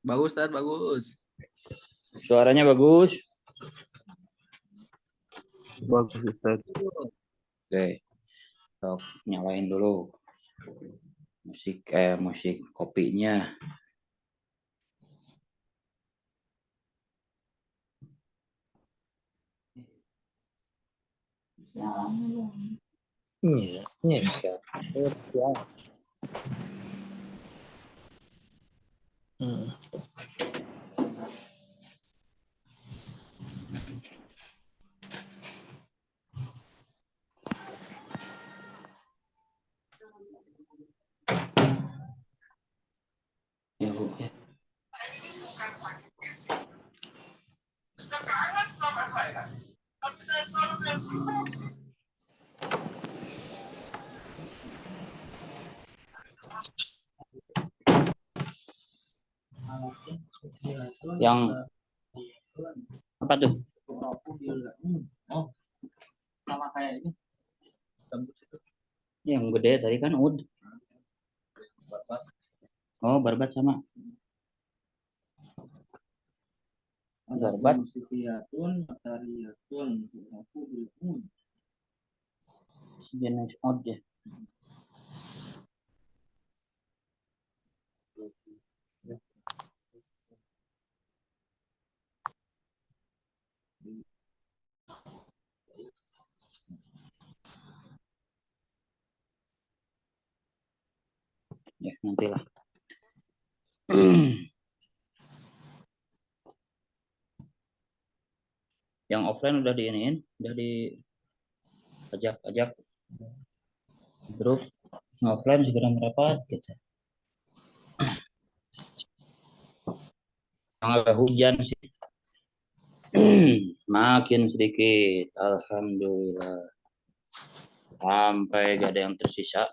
Bagus, Ustaz, bagus. Suaranya bagus. Bagus, Ustaz. Oke. Sok, nyalain dulu musik kopinya. Iya, bisa. Ya, Bu, ya. Sudah kangen sama saya. Tapi saya selalu bersyukur. Yang apa tuh? Sama kayak ini. Yang gede tadi kan ud. Oh, barbat sama. Barbat. Musifiyatun, matariyatun, aku bilun. Sejenis od ya. Ya, nantilah. Yang offline udah diiniin, udah diajak grup. Yang offline segera merapat gitu. Agak hujan sih. Makin sedikit, alhamdulillah. Sampai gak ada yang tersisa.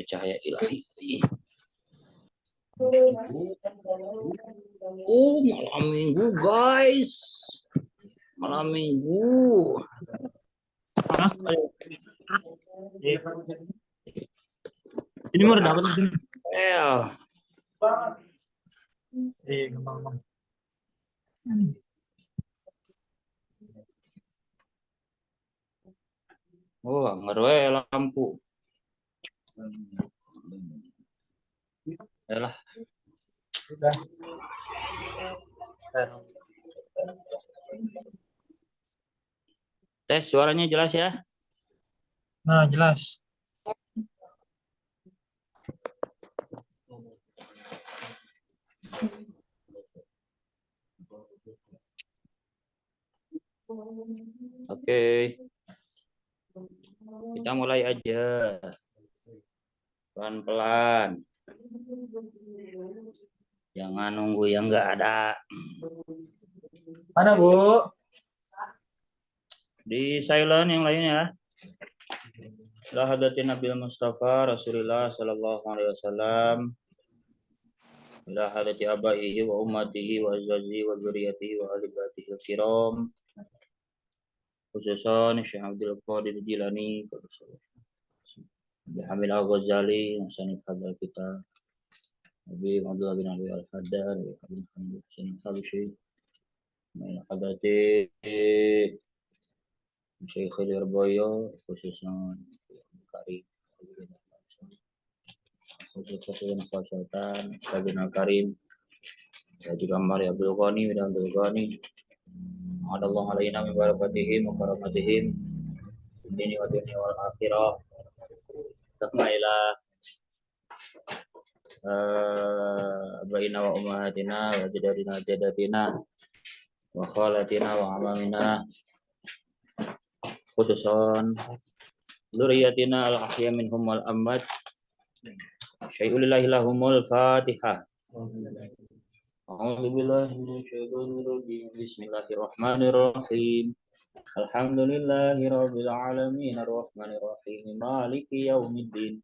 Cahaya ilahi. Oh, malam minggu guys. Malam minggu. Ini mau dapat di sini. Gampang. Oh, ngerwe lampu. Yalah. Sudah. Tes suaranya jelas ya? Nah, jelas. Oke. Kita mulai aja. Pelan-pelan. Jangan nunggu yang nggak ada. Mana, Bu? Di silent yang lain ya. La hadatin Nabi Mustafa Rasulullah sallallahu alaihi wasallam. La hadati abaihi wa ummatihi wa azwajihi wa dzurriyyatihi wa ahli baitihi al-kiram. Khususan Syekh Abdul Qadir Jilani, Hamid Al-Ghazali, Sanif Hadal kita, Nabi Abdullah bin Abi Al-Haddad, Nabi Hamid Hussein Al-Habsyi, Nabi Hadati, Syekh Khadir Boyo, khususan Karim, khususan Sultan, Kadir Al-Karim, dan juga Mari Abdul Ghani, dan Abdul Ghani. Allah alaina min barakatihim wa karamatihim dunia wa dunia wal akhirah. Takmailah baina wa ummahatina wa jadatina wa khalatina wa amamina khususan dzurriyyatina al ahya minhum wal amwat syai'ulillahi lahumul fatihah. A'udzu billahi minasyaitonir rajim. Bismillahirrahmanirrahim. Alhamdulillahirabbil alamin arrahmanir rahim maliki yaumiddin.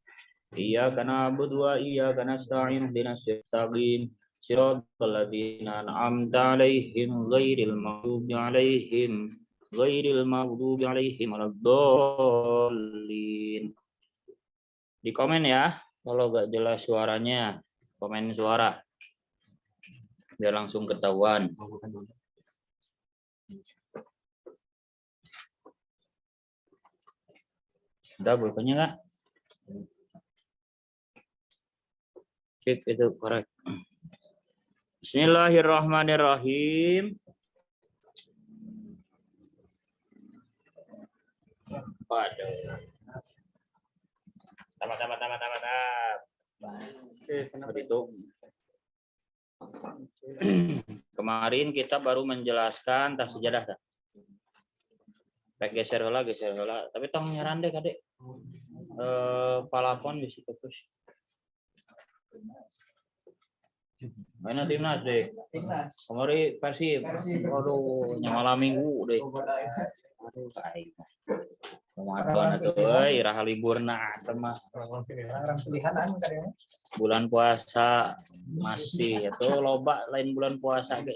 Iyyaka na'budu wa iyyaka nasta'in ihdinas siratal mustaqim siratal ladzina an'amta 'alaihim ghairil maghdubi 'alaihim ghairil maghdubi 'alaihim waladdallin. Di komen ya, kalau nggak jelas suaranya, komen suara biar langsung ketahuan. Udah pulpennya nggak? Cek itu korek. Bismillahirrahmanirrahim. Waduh. Tamat. Begitu. Kemarin kita baru menjelaskan tas sejadah. Geser heula. Tapi tong nyaran deh kadek. Palapon bisa fokus. Mana timnas deh? Kemarin Persib. Aduh, malam minggu deh. Aduh, baik. Ramadan atuh euy, raha liburna mah. Bulan puasa masih itu loba lain bulan puasa ge.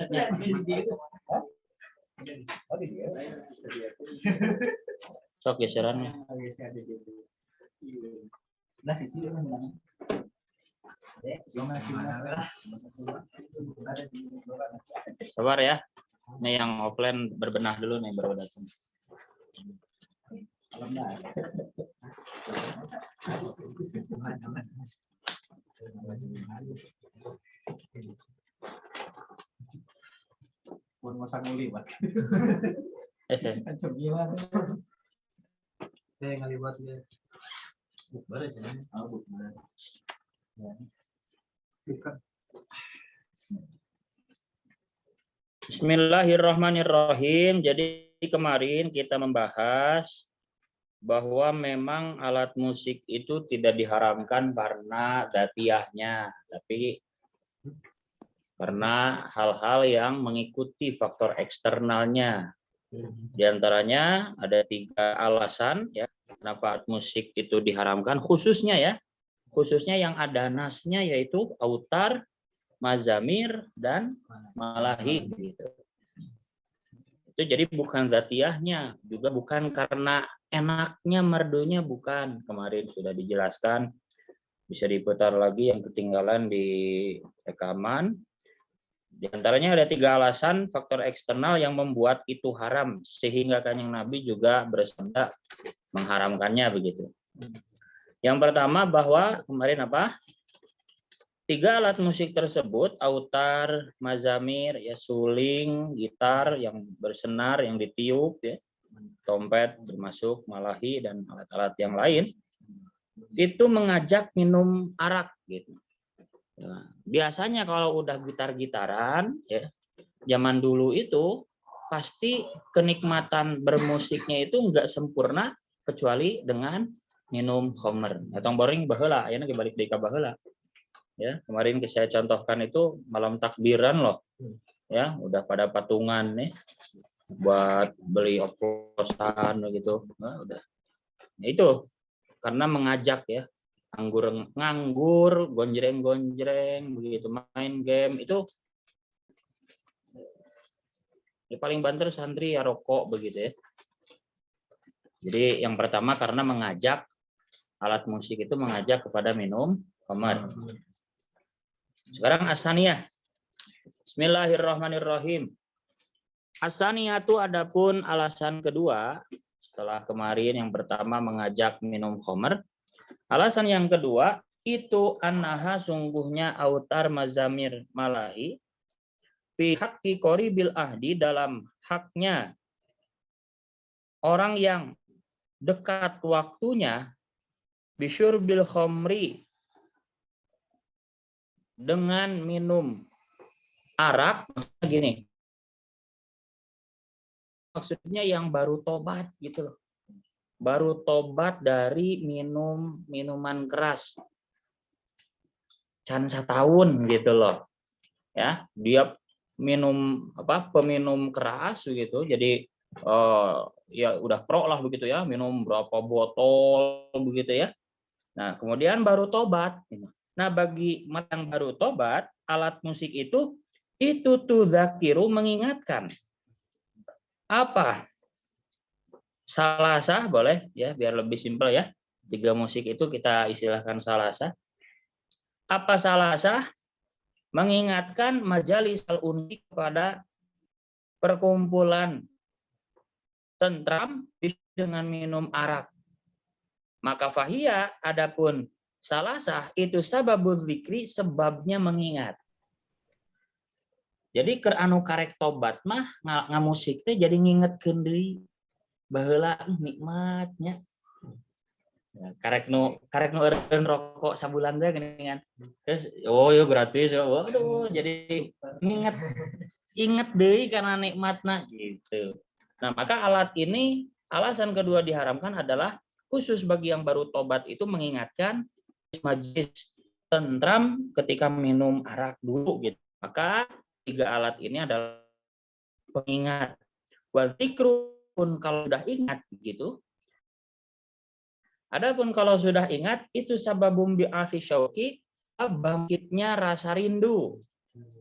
Sok geserannya. Sabar ya. Ini yang offline berbenah dulu nih baru datang. Pun masa nguli, Pak. Ngalibat dia. Bukber aja. Bukber. Ya. Bismillahirrahmanirrahim. Jadi kemarin kita membahas bahwa memang alat musik itu tidak diharamkan karena dzatiyahnya, tapi karena hal-hal yang mengikuti faktor eksternalnya. Di antaranya ada 3 alasan ya kenapa alat musik itu diharamkan, khususnya yang ada nasnya yaitu autar, mazamir, dan malahi gitu. Itu jadi bukan dzatiyahnya, juga bukan karena enaknya merdunya, bukan. Kemarin sudah dijelaskan, bisa diputar lagi yang ketinggalan di rekaman. Di antaranya ada 3 alasan faktor eksternal yang membuat itu haram, sehingga Kanjeng Nabi juga bersabda mengharamkannya begitu. Yang pertama bahwa kemarin apa? 3 alat musik tersebut, autar, mazamir, ya suling, gitar yang bersenar, yang ditiup, ya, trompet termasuk, malahi dan alat-alat yang lain, itu mengajak minum arak gitu. Ya, biasanya kalau udah gitar-gitaran, ya, zaman dulu itu pasti kenikmatan bermusiknya itu enggak sempurna kecuali dengan minum khamr. Atau boring baheula, aya balik deui ka baheula. Ya, kemarin saya contohkan itu malam takbiran loh. Ya, udah pada patungan nih buat beli oplosan gitu. Nah, udah. Nah, itu karena mengajak ya, nganggur, gonjreng-gonjreng begitu, main game itu ya paling banter santri ya rokok begitu ya. Jadi yang pertama karena mengajak, alat musik itu mengajak kepada minum khamr. Sekarang asaniyah. Bismillahirrahmanirrahim. Asaniyah itu adapun alasan kedua setelah kemarin yang pertama mengajak minum khamr. Alasan yang kedua itu annaha sungguhnya autar mazamir malahi fi haqqi qoribil ahdi dalam haknya orang yang dekat waktunya bisyurbil khamri dengan minum arak, gini. Maksudnya yang baru tobat gitu loh. Baru tobat dari minuman keras. Can satahun gitu loh. Ya, dia minum peminum keras gitu. Jadi ya udah pro lah begitu ya, minum berapa botol begitu ya. Nah, kemudian baru tobat. Nah, bagi yang baru tobat, alat musik itu tuh zakiru mengingatkan. Apa? salasah boleh ya, biar lebih simpel ya. 3 musik itu kita istilahkan salasah. Apa salasah? Mengingatkan majalis al-unsi kepada perkumpulan tentram dengan minum arak. Maka fahia adapun salasah itu sababul zikri, sebabnya mengingat. Jadi keur anu karek tobat mah ngamusik teh jadi ngingetkeun deui baheula nikmatnya. Karek nu eureun rokok sabulan teh geuningan. Terus oh yo gratis yo. Waduh jadi inget deui karena nikmatna gitu. Nah, maka alat ini alasan kedua diharamkan adalah khusus bagi yang baru tobat itu mengingatkan majlis tentram ketika minum arak dulu gitu. Maka 3 alat ini adalah pengingat. Wal zikrun kalau sudah ingat gitu. Adapun kalau sudah ingat itu sababum bi'afi syauqi, bangkitnya rasa rindu.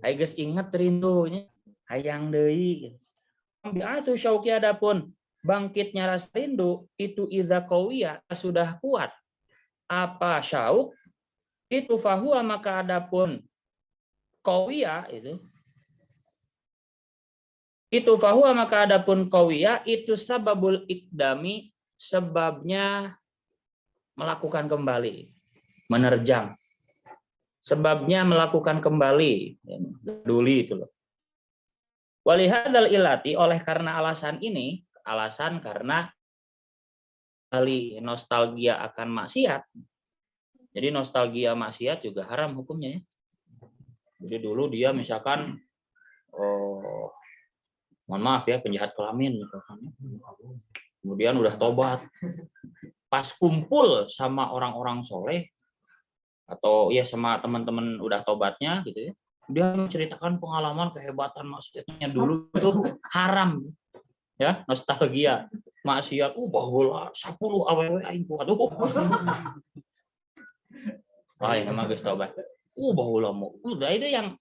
Hai geus inget rindunya, hayang deui. Bi'atu syauqi adapun bangkitnya rasa rindu itu iza qawiya, sudah kuat. Apa syauq? Itu fahuwa maka adapun qawiya itu fahuwa maka adapun qawiya itu sababul ikdami, sebabnya melakukan kembali, menerjang. Sebabnya melakukan kembali, peduli itu loh. Walihadzal ilati, oleh karena alasan ini, alasan karena kali nostalgia akan maksiat. Jadi nostalgia maksiat juga haram hukumnya ya. Jadi dulu dia misalkan mohon maaf ya, penjahat kelamin misalkan. Kemudian udah tobat. Pas kumpul sama orang-orang soleh atau ya sama teman-teman udah tobatnya gitu ya, dia menceritakan pengalaman kehebatan maksiatnya dulu itu haram ya, nostalgia maksiat baheula 10 awewe aing kuat lain mah geus tobat baheula mau udah, itu yang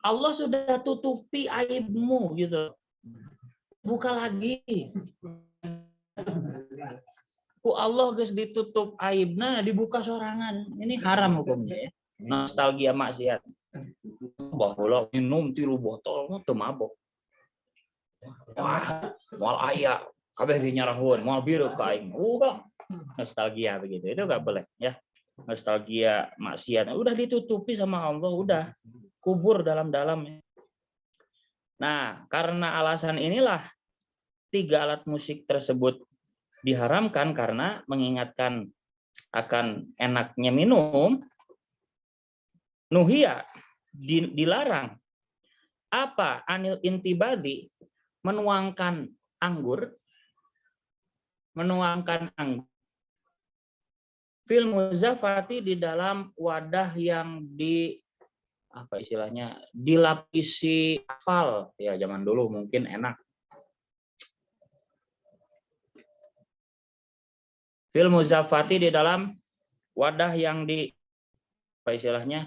Allah sudah tutupi aibmu gitu, buka lagi. Allah guys ditutup aibna, dibuka sorangan. Ini haram hukumnya ya. Nostalgia maksiat. Baheula minum 3 botol teu mabok. Wah, moal aya kabeh ge nyarahun, moal biru ka aing. Nostalgia begitu. Itu enggak boleh ya. Nostalgia maksiat udah ditutupi sama Allah, udah kubur dalam-dalam. Nah, karena alasan inilah 3 alat musik tersebut diharamkan karena mengingatkan akan enaknya minum. Nuhia dilarang apa anil intibadi, menuangkan anggur fil muzafati, di dalam wadah yang apa istilahnya dilapisi aspal ya, zaman dulu mungkin enak. Fil muzafati, di dalam wadah yang apa istilahnya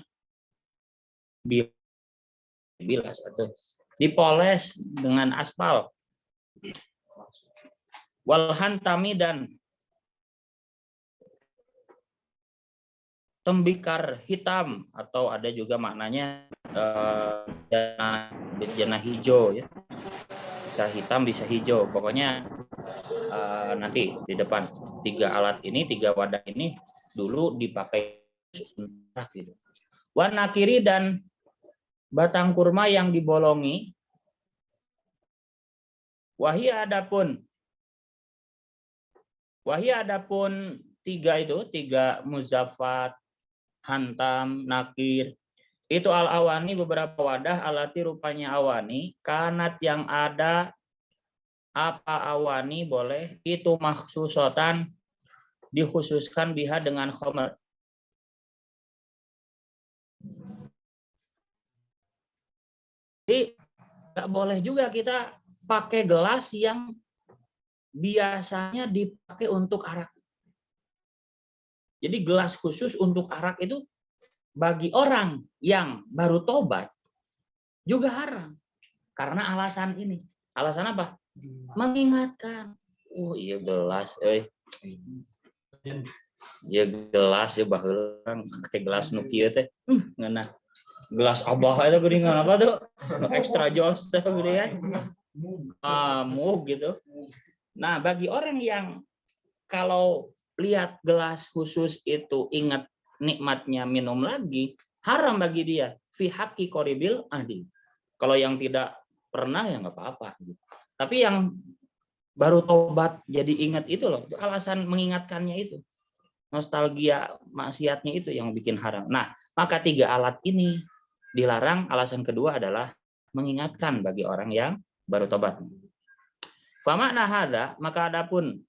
dibilas atau dipoles dengan aspal. Walhantami, dan tembikar hitam, atau ada juga maknanya bejana hijau ya. Bisa hitam bisa hijau, pokoknya nanti di depan 3 alat ini, 3 wadah ini dulu dipakai gitu. Warna kiri, dan batang kurma yang dibolongi. Wahia adapun 3 itu, 3 muzafat, hantam, nakir. Itu al-awani, beberapa wadah, alati rupanya awani, kanat yang ada, apa awani boleh, itu maksusotan, dikhususkan biha dengan khomer. Jadi nggak boleh juga kita pakai gelas yang biasanya dipakai untuk arak. Jadi gelas khusus untuk arak itu bagi orang yang baru tobat juga haram. Karena alasan ini. Alasan apa? Mengingatkan. Oh iya gelas, iya gelas ya baheula pakai gelas nu kieu teh. Ngana. Gelas abah itu geuningan apa tuh? Nu extra jos teh geuning kan. Mug gitu. Nah, bagi orang yang kalau lihat gelas khusus itu ingat nikmatnya minum lagi, haram bagi dia. Fi haqqi qoribil ahdi. Kalau yang tidak pernah ya nggak apa-apa. Tapi yang baru tobat jadi ingat itu loh, alasan mengingatkannya itu. Nostalgia maksiatnya itu yang bikin haram. Nah, maka 3 alat ini dilarang. Alasan kedua adalah mengingatkan bagi orang yang baru tobat. Famakna hadza, maka adapun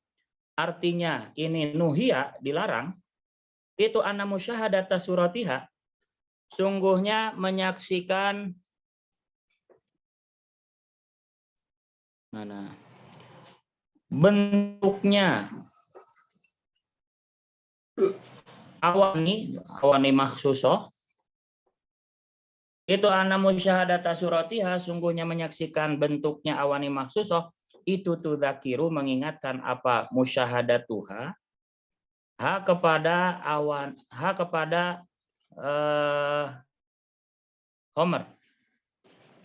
artinya ini nuhia dilarang, itu anna musyahadata suratiha, sungguhnya menyaksikan mana bentuknya awani maksusoh, itu anna musyahadata suratiha, sungguhnya menyaksikan bentuknya awani maksusoh, itu tudzakiru mengingatkan apa musyahadatuha, kepada awan, kepada khomer,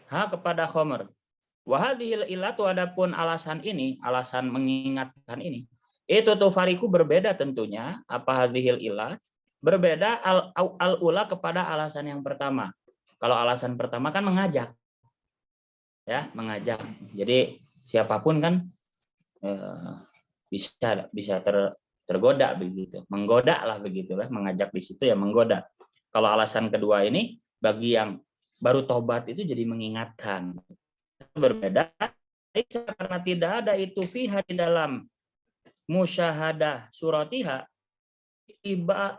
kepada khomer. Wahadhil ilatu, adapun alasan ini, alasan mengingatkan ini, itu tuh fariku berbeda tentunya. Apa hadhil ilat? Berbeda al-ula kepada alasan yang pertama. Kalau alasan pertama kan mengajak, ya mengajak. Jadi siapapun kan bisa tergoda begitu, menggoda lah begitulah, mengajak di situ ya menggoda. Kalau alasan kedua ini bagi yang baru tobat itu jadi mengingatkan. Berbeda karena tidak ada itu fiha di dalam musyahadah suratiha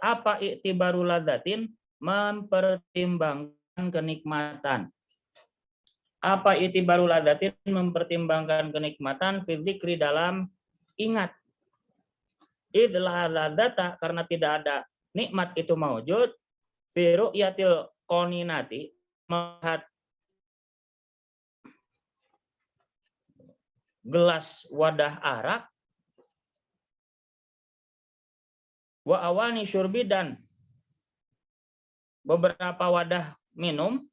apa iktibaru ladzatin, mempertimbangkan kenikmatan. Apa iktibaru ladzatin, mempertimbangkan kenikmatan fi dzikri dalam ingat. Idlah ladzata, karena tidak ada nikmat itu maujud fi ru'yatil qaninati, melihat gelas wadah arak, wa awani syurbi, dan beberapa wadah minum.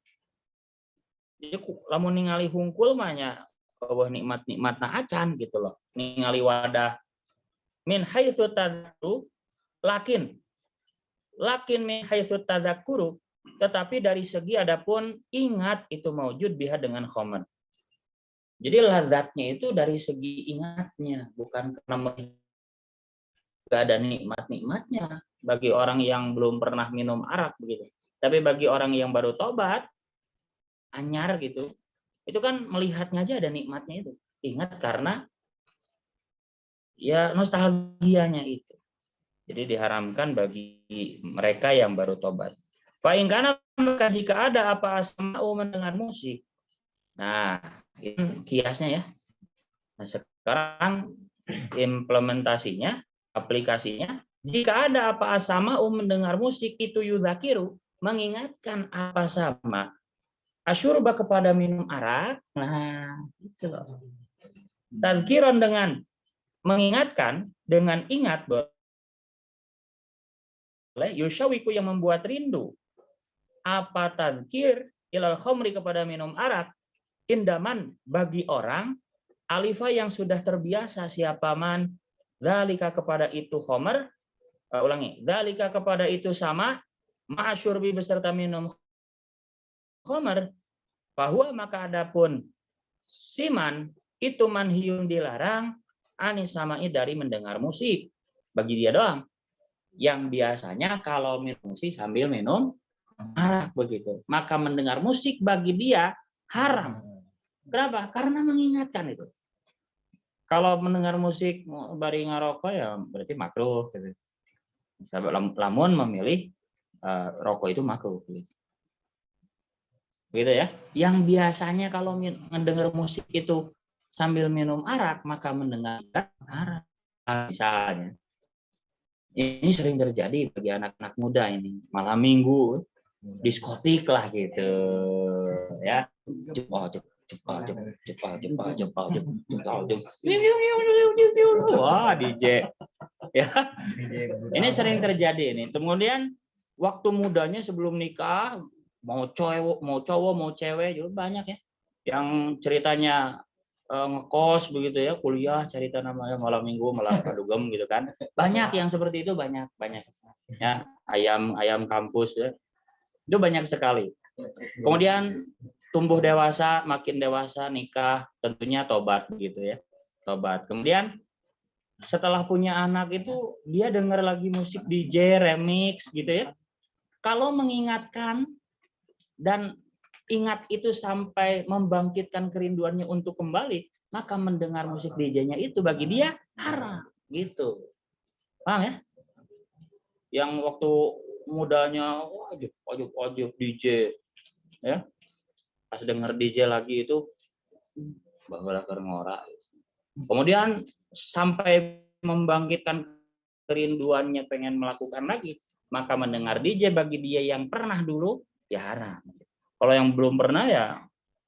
Jadi lamun ningali hungkul mahnya nikmat-nikmatna acan gitu loh. Ningali wadah min haitsu tadzakuru, lakin min haitsu tadzakuru, tetapi dari segi adapun ingat itu maujud biha dengan khomer. Jadi lazatnya itu dari segi ingatnya, bukan karena nggak ada nikmat-nikmatnya bagi orang yang belum pernah minum arak begitu. Tapi bagi orang yang baru tobat, anyar gitu, itu kan melihatnya aja ada nikmatnya itu. Ingat karena ya nostalgianya itu. Jadi diharamkan bagi mereka yang baru tobat. Fa in kana, maka jika ada apa asma'u mendengar musik. Nah, ini kiasnya ya. Nah, sekarang implementasinya, aplikasinya, jika ada apa asama mendengar musik itu yudzakiru, mengingatkan apa sama asyurba, kepada minum arak. Nah, itu loh. Tazkiran dengan mengingatkan, dengan ingat boleh, yusyawiku yang membuat rindu. Apa tazkir ilal khamri, kepada minum arak, indaman bagi orang alifa yang sudah terbiasa siapa man zalika kepada itu khomer, zalika kepada itu sama ma'asyurbi beserta minum khomer, bahwa maka adapun siman itu manhiyun dilarang anis samai dari mendengar musik bagi dia doang yang biasanya kalau minum musik sambil minum arak begitu, maka mendengar musik bagi dia haram. Kenapa? Karena mengingatkan itu. Kalau mendengar musik bari ngarokok ya berarti makruh gitu. Lamun memilih rokok itu makruh gitu. Gitu ya. Yang biasanya kalau mendengar musik itu sambil minum arak, maka mendengar arak misalnya. Ini sering terjadi bagi anak-anak muda ini. Malam minggu diskotik lah gitu ya. Oh, Cepat. Wah, DJ. Ya, ini sering terjadi ini. Kemudian waktu mudanya sebelum nikah, mau cowok, mau cewek juga banyak ya. Yang ceritanya ngekos begitu ya, kuliah cerita namanya malam minggu, malam dugem gitu kan. Banyak yang seperti itu, banyak. Ya, ayam kampus ya. Itu banyak sekali. Kemudian tumbuh dewasa, makin dewasa, nikah, tentunya tobat begitu ya. Tobat. Kemudian setelah punya anak itu dia dengar lagi musik DJ remix gitu ya. Kalau mengingatkan dan ingat itu sampai membangkitkan kerinduannya untuk kembali, maka mendengar musik DJ-nya itu bagi dia haram gitu. Paham ya? Yang waktu mudanya wajib DJ ya. Pas denger DJ lagi itu bahulah ngora. Kemudian sampai membangkitkan kerinduannya pengen melakukan lagi, maka mendengar DJ bagi dia yang pernah dulu ya haram. Kalau yang belum pernah ya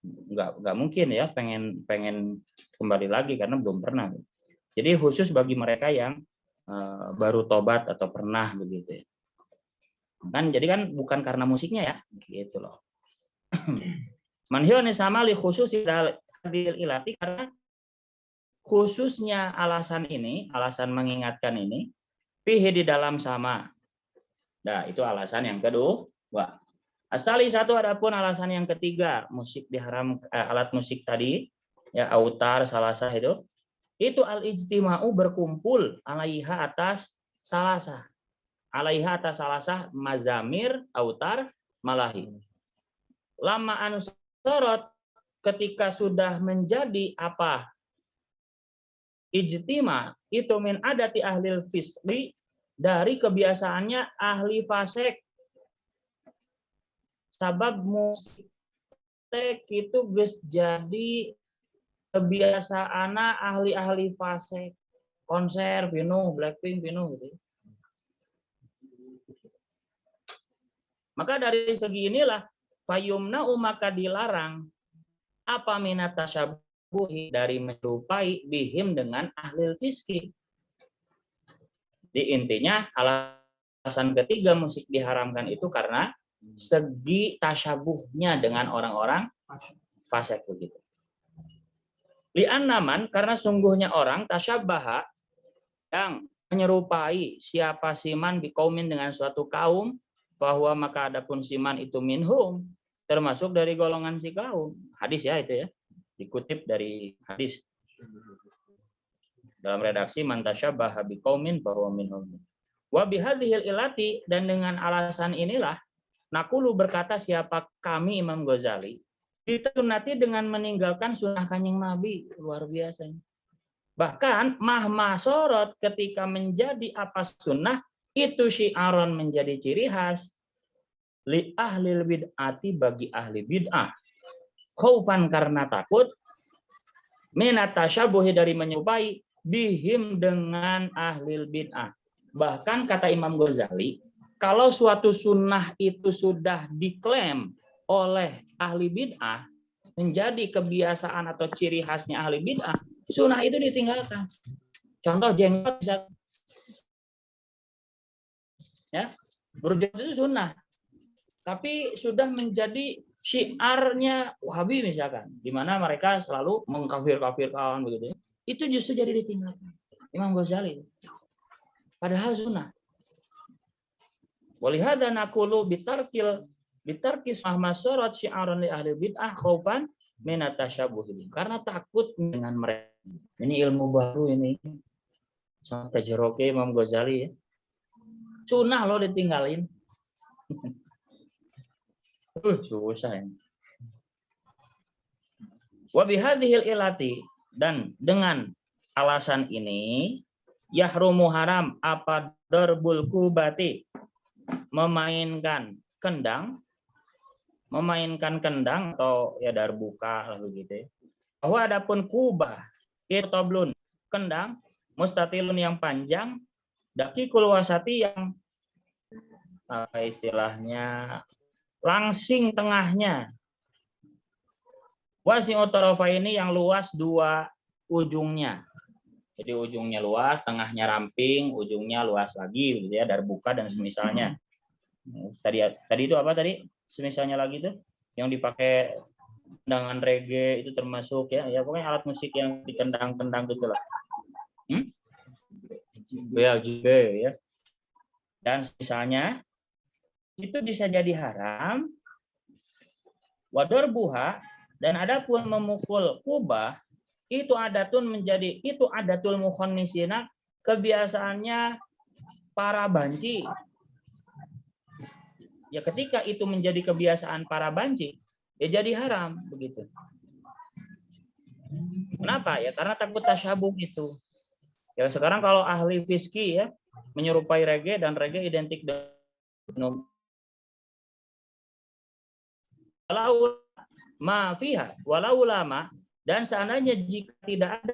nggak mungkin ya pengen kembali lagi karena belum pernah. Jadi khusus bagi mereka yang baru tobat atau pernah begitu ya. Kan jadi kan bukan karena musiknya ya, gitu loh. Manhione sama li khusus hadil ilati, karena khususnya alasan ini, alasan mengingatkan ini, fihi di dalam sama. Nah, itu alasan yang kedua. Asali satu, adapun alasan yang ketiga, musik diharam, alat musik tadi, ya autar, salasah itu al-ijtima'u berkumpul alaiha atas salasah. Alaiha atas salasah mazamir, autar, malahi. Lama anusorot ketika sudah menjadi apa? Ijtima itu min adati ahli fisri, dari kebiasaannya ahli fasek. Sabab musik itu guys jadi kebiasaan ahli fasek. Konser pinu, Blackpink pinu gitu. Maka dari segi inilah fayumna maka dilarang apa minat tasyabuhi dari menyerupai bihim dengan ahli fiski. Di intinya alasan ketiga musik diharamkan itu karena segi tasyabuhnya dengan orang-orang fasik begitu. Li'annaman karena sungguhnya orang tasyabaha yang menyerupai siapa siman biqaumin dengan suatu kaum, bahwa maka adapun siman itu minhum, termasuk dari golongan si kaum. Hadis ya itu ya. Dikutip dari hadis. Dalam redaksi man tasyabaha biqaumin bahwa minhum. Wa bihadhil ilati, dan dengan alasan inilah naqulu berkata siapa kami Imam Ghazali, disunati dengan meninggalkan sunnah Kanjeng Nabi. Luar biasa. Bahkan mahma sorot ketika menjadi apa sunnah itu syi'aron menjadi ciri khas li ahli bid'ati bagi ahli bid'ah. Khaufan karena takut, minat tasyabuhi dari menyerupai bihim dengan ahli bid'ah. Bahkan kata Imam Ghazali, kalau suatu sunnah itu sudah diklaim oleh ahli bid'ah menjadi kebiasaan atau ciri khasnya ahli bid'ah, sunnah itu ditinggalkan. Contoh jenggot bisa, ya, berjenggot itu sunnah, tapi sudah menjadi syiarnya Wahabi misalkan, di mana mereka selalu mengkafir-kafirkan begitu, itu justru jadi ditinggalkan Imam Ghazali. Padahal sunnah. Walihada naqulu bitarkis mahmasarat syi'aran li ahli bid'ah khaufan min at-tasyabuh. Karena takut dengan mereka. Ini ilmu baru ini. Sampai jeroke Imam Ghazali ya. Sunnah lo ditinggalin. Susah ini. Wa bihadhil ilati, dan dengan alasan ini yahrumu haram apa darbul kubati, memainkan kendang atau ya darbuka lalu gitu ya. Bahwa adapun kubah irtoblun kendang mustatilun yang panjang, dakikul wasati yang apa istilahnya langsing tengahnya, Wasi'ut tarafaini yang luas dua ujungnya. Jadi ujungnya luas, tengahnya ramping, ujungnya luas lagi gitu ya, darbuka dan semisalnya. Tadi itu apa tadi? Semisalnya lagi tuh yang dipakai tendangan reggae itu termasuk ya pokoknya alat musik yang ditendang-tendang gitu lah. Ya juga ya. Dan misalnya itu bisa jadi haram. Wador buha dan adapun memukul kubah itu adatul mukhonnisina, kebiasaannya para banci. Ya ketika itu menjadi kebiasaan para banci, ya jadi haram begitu. Kenapa? Ya karena takut tasyabuh itu. Ya sekarang kalau ahli fiski ya menyerupai reggae dan reggae identik dengan walau mafiha walau lama, dan seandainya jika tidak ada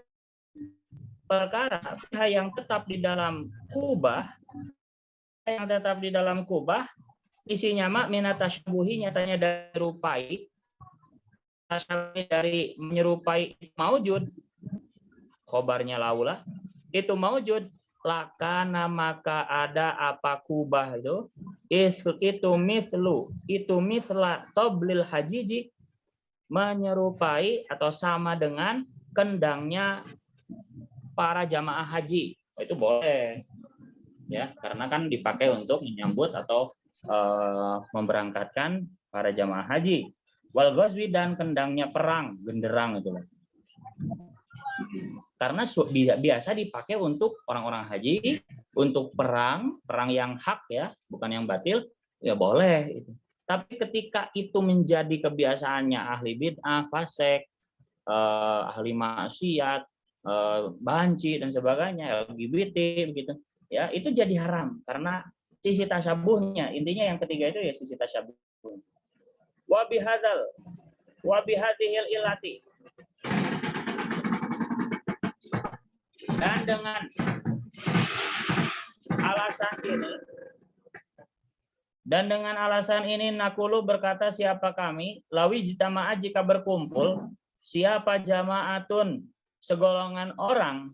perkara yang tetap di dalam kubah, isinya mak minatasyabuhi, nyatanya dari menyerupai maujud, khobarnya laula itu maujud, lakana maka ada apa kubah itu misla toblil hajiji, menyerupai atau sama dengan kendangnya para jamaah haji. Itu boleh ya, karena kan dipakai untuk menyambut atau memberangkatkan para jamaah haji. Wal ghazwi dan kendangnya perang, genderang itu. Karena biasa dipakai untuk orang-orang haji, untuk perang yang hak ya, bukan yang batil, ya boleh itu. Tapi ketika itu menjadi kebiasaannya ahli bid'ah, fasik, ahli maksiat, banci dan sebagainya, LGBT begitu, ya itu jadi haram karena sisi tasyabuhnya. Intinya yang ketiga itu ya sisi tasyabuh. Wa bihadhil ilati, dan dengan alasan ini nakulu berkata siapa kami, lawi jitama'a jika berkumpul, siapa jamaatun segolongan orang,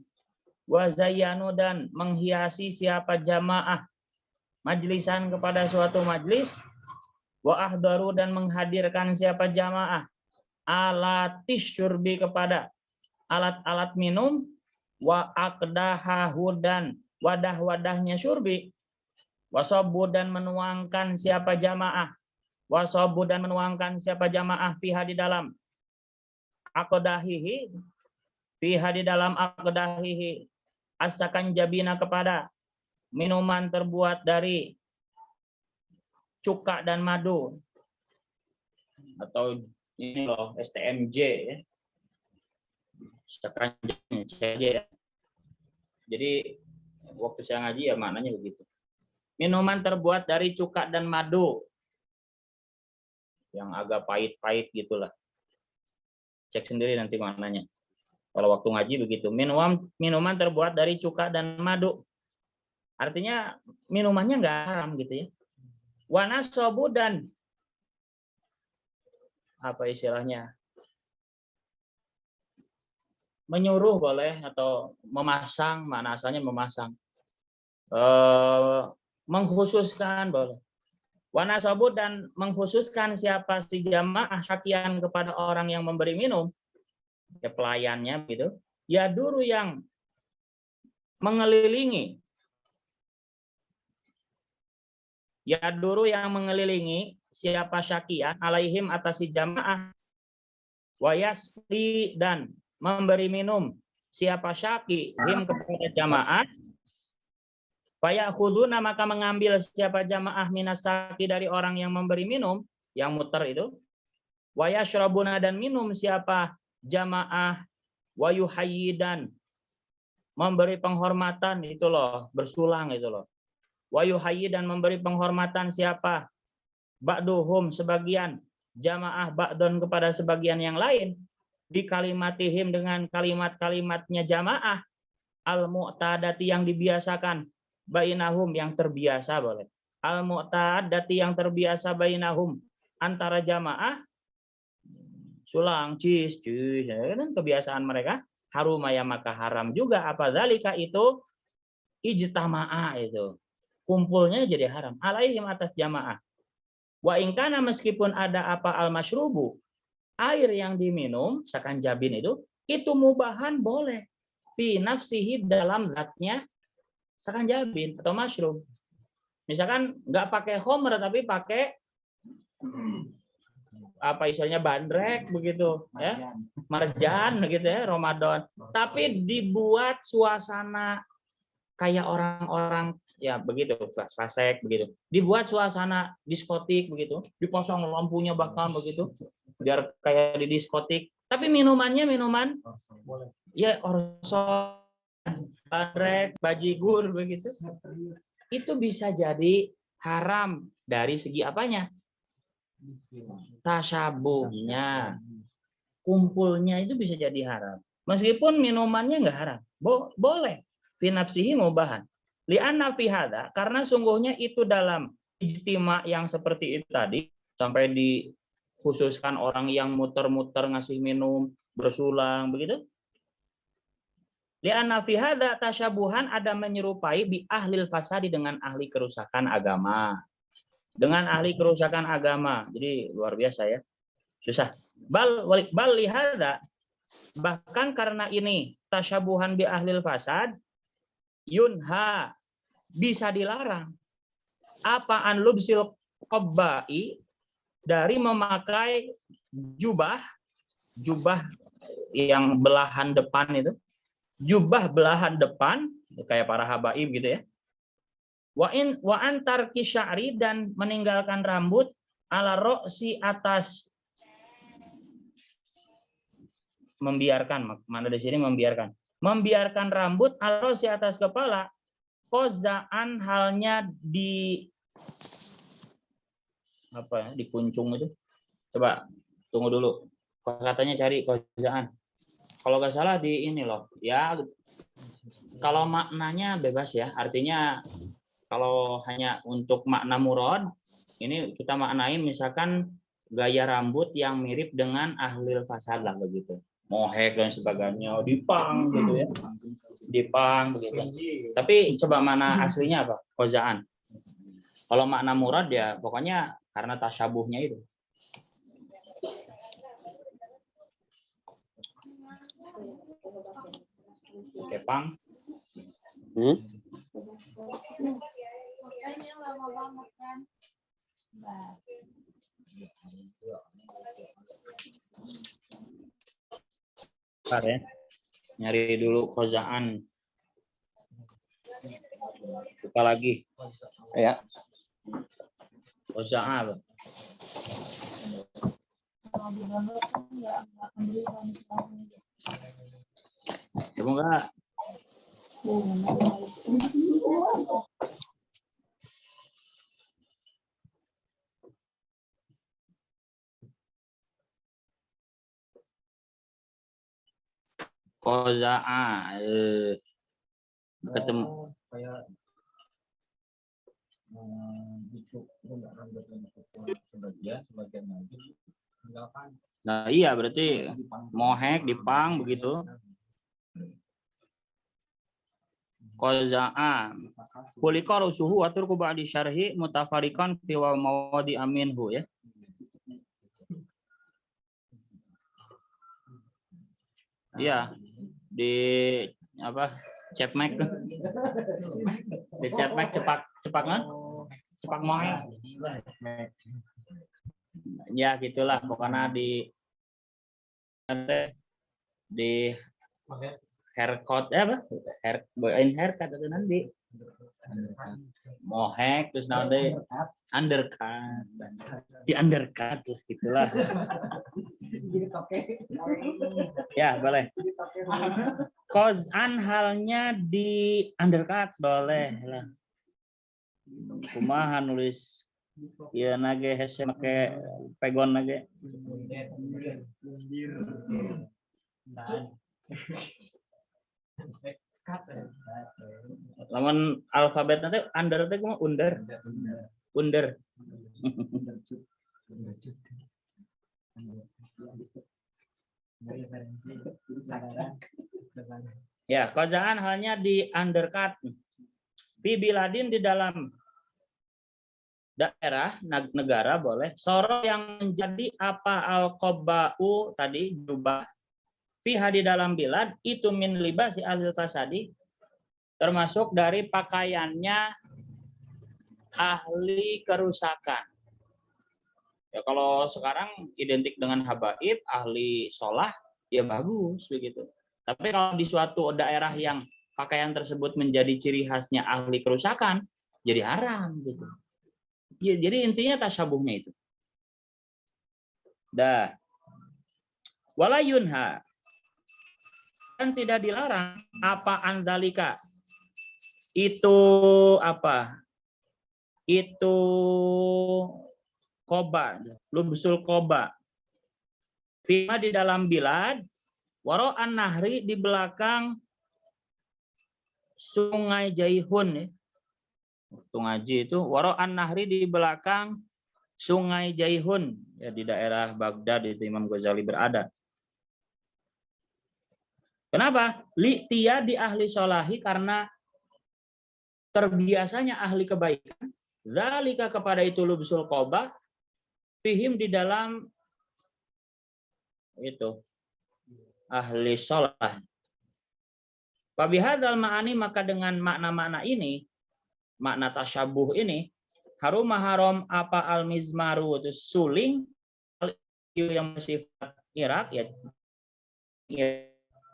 wazayyanu dan menghiasi siapa jamaah majlisan kepada suatu majlis, wa ahdaru dan menghadirkan siapa jamaah alatis syurbi kepada alat-alat minum, wa aqdahahu dan wadah-wadahnya syurbi, wasobu dan menuangkan siapa jamaah fiha di dalam aqdahihi, fiha di dalam aqdahihi, asakan jabina kepada minuman terbuat dari cuka dan madu, atau ini loh STMJ ya. Jadi waktu saya ngaji ya maknanya begitu. Minuman terbuat dari cuka dan madu yang agak pahit-pahit gitulah. Cek sendiri nanti maknanya. Kalau waktu ngaji begitu. Minuman terbuat dari cuka dan madu. Artinya minumannya nggak haram gitu ya. Wanasobu dan apa istilahnya? Menyuruh boleh, atau memasang, mana asalnya memasang. Mengkhususkan boleh. Wanasobu dan mengkhususkan siapa si jamaah syakian kepada orang yang memberi minum, ya pelayannya gitu. Ya duru yang mengelilingi. Ya duru yang mengelilingi siapa syakian alaihim atas si jamaah, wayasli dan memberi minum siapa syaki him kepada jamaah, fayakhuduna maka mengambil siapa jamaah minasaki dari orang yang memberi minum, yang muter itu, wayashrabuna dan minum siapa jamaah, wayuhayyidan memberi penghormatan itu loh, bersulang itu loh. Wayuhayyi dan memberi penghormatan siapa ba'duhum sebagian jamaah ba'don kepada sebagian yang lain, di kalimatihim dengan kalimat-kalimatnya jamaah, al-mu'tadati yang dibiasakan, bainahum yang terbiasa boleh, al-mu'tadati yang terbiasa bainahum antara jamaah, sulang, cis, ya kan kebiasaan mereka. Harumaya maka haram juga apa zalika itu ijtama'a itu. Kumpulnya jadi haram. Alaihim atas jamaah. Wa ingkana meskipun ada apa al-masyrubu, air yang diminum, misalkan jabin itu mubahan boleh. Fi nafsihi dalam zatnya, misalkan jabin atau masyrub. Misalkan nggak pakai homer tapi pakai apa istilahnya bandrek begitu ya, marjan gitu ya, Ramadan. Tapi dibuat suasana kayak orang-orang ya begitu, fasek begitu. Dibuat suasana diskotik begitu, dipasang lampunya bahkan begitu, biar kayak di diskotik. Tapi minumannya minuman ya orson, bandrek, bajigur begitu. Itu bisa jadi haram dari segi apanya? Tasyabuhnya, kumpulnya itu bisa jadi haram. Meskipun minumannya nggak haram, boleh. Fi nafsihi mubahan. Li'anna fi hadza, karena sungguhnya itu dalam ijtima yang seperti itu tadi, sampai dikhususkan orang yang muter-muter ngasih minum bersulang begitu. Li'anna fi hadza tasyabuhan, ada menyerupai bi ahlil fasadi dengan ahli kerusakan agama. Dengan ahli kerusakan agama. Jadi luar biasa ya. Susah. Bal lihada, bahkan karena ini tasyabuhan bi ahlil fasad, yunha, bisa dilarang. Apa an lubsil qabba'i, dari memakai jubah yang belahan depan itu. Jubah belahan depan kayak para habaib gitu ya. Wa antar kisyari, dan meninggalkan rambut ala ro'si atas, membiarkan, mana di sini membiarkan rambut ala ro'si atas kepala, kozaan halnya di apa ya, di kuncung itu. Coba tunggu dulu, katanya cari kozaan. Kalau nggak salah di ini loh ya, kalau maknanya bebas ya, artinya kalau hanya untuk makna murad, ini kita maknain misalkan gaya rambut yang mirip dengan ahlil fasad lah begitu. Mohek dan sebagainya, dipang gitu ya. Dipang begitu. Tapi coba mana aslinya apa? Kozaan. Kalau makna murad ya pokoknya karena tasyabuhnya itu. Kepang. Ini lama banget kan. Bentar ya. Nyari dulu kozaan. Buka lagi. Ya. Kozaan. Coba enggak? Kozaa, ketemu kayak bicu nggak sebagian lagi tinggalkan. Nah iya berarti mohek dipang begitu. Kozaa kulika rusuhu atur kuba di syarhi mutafarikan fi wa mawadi aminhu ya. Iya di apa cepmek di cepmek cepak mohek ya gitulah pokoknya di haircut apa haircut itu nanti mohek terus nanti undercut di undercut terus gitulah ya boleh kozan halnya di undercut boleh lah kumaha nulis ya nage hese make pegon nage lawan alfabet nanti under teh kumaha under referensi negara. Ya, kozaan hanya di undercut. Fi biladin di dalam daerah negara boleh. Soro yang menjadi apa al-qobau tadi jubah. Fiha di dalam bilad itu min libasi ahli fasadi, termasuk dari pakaiannya ahli kerusakan. Ya kalau sekarang identik dengan habaib, ahli sholah, ya bagus begitu. Tapi kalau di suatu daerah yang pakaian tersebut menjadi ciri khasnya ahli kerusakan, jadi haram gitu. Ya, jadi intinya tasyabuhnya itu. Dah. Wala yunha, dan tidak dilarang apa anzalika. Itu apa? Itu koba, lubsul koba. Fima di dalam bilad, waro'an nahri di belakang sungai Jaihun. Tungaji itu waro'an nahri di belakang sungai Jaihun. Ya, di daerah Baghdad itu Imam Ghazali berada. Kenapa? Li'tiya di ahli sholahi, karena terbiasanya ahli kebaikan. Zalika kepada itu lubsul koba. Fihim di dalam itu ahli sholah. Fabihadzal ma'ani, maka dengan makna-makna ini, makna tasyabuh ini, harum haram apa al-mizmaru itu suling yang bersifat Irak ya,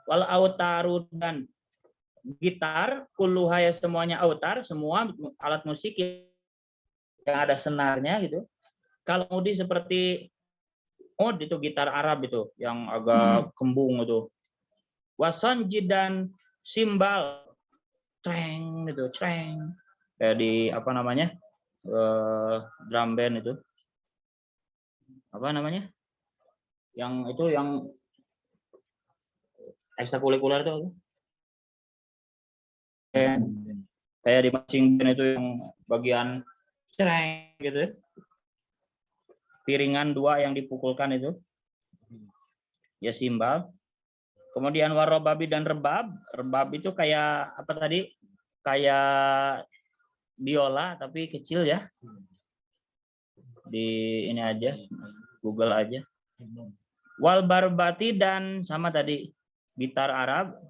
wal autaru dan gitar, kulluhaya semuanya autar, semua alat musik yang ada senarnya gitu. Kalau mudi seperti ud itu gitar Arab itu yang agak kembung itu. Wasanji dan simbal treng itu, treng. Kayak di apa namanya? Drum band itu. Apa namanya? Yang itu yang ekstrakurikuler itu. Kayak di marching band itu yang bagian treng gitu. Piringan dua yang dipukulkan itu, ya simbal. Kemudian warobabi dan rebab. Rebab itu kayak apa tadi? Kayak biola tapi kecil ya. Di ini aja, Google aja. Wal barbati dan sama tadi gitar Arab,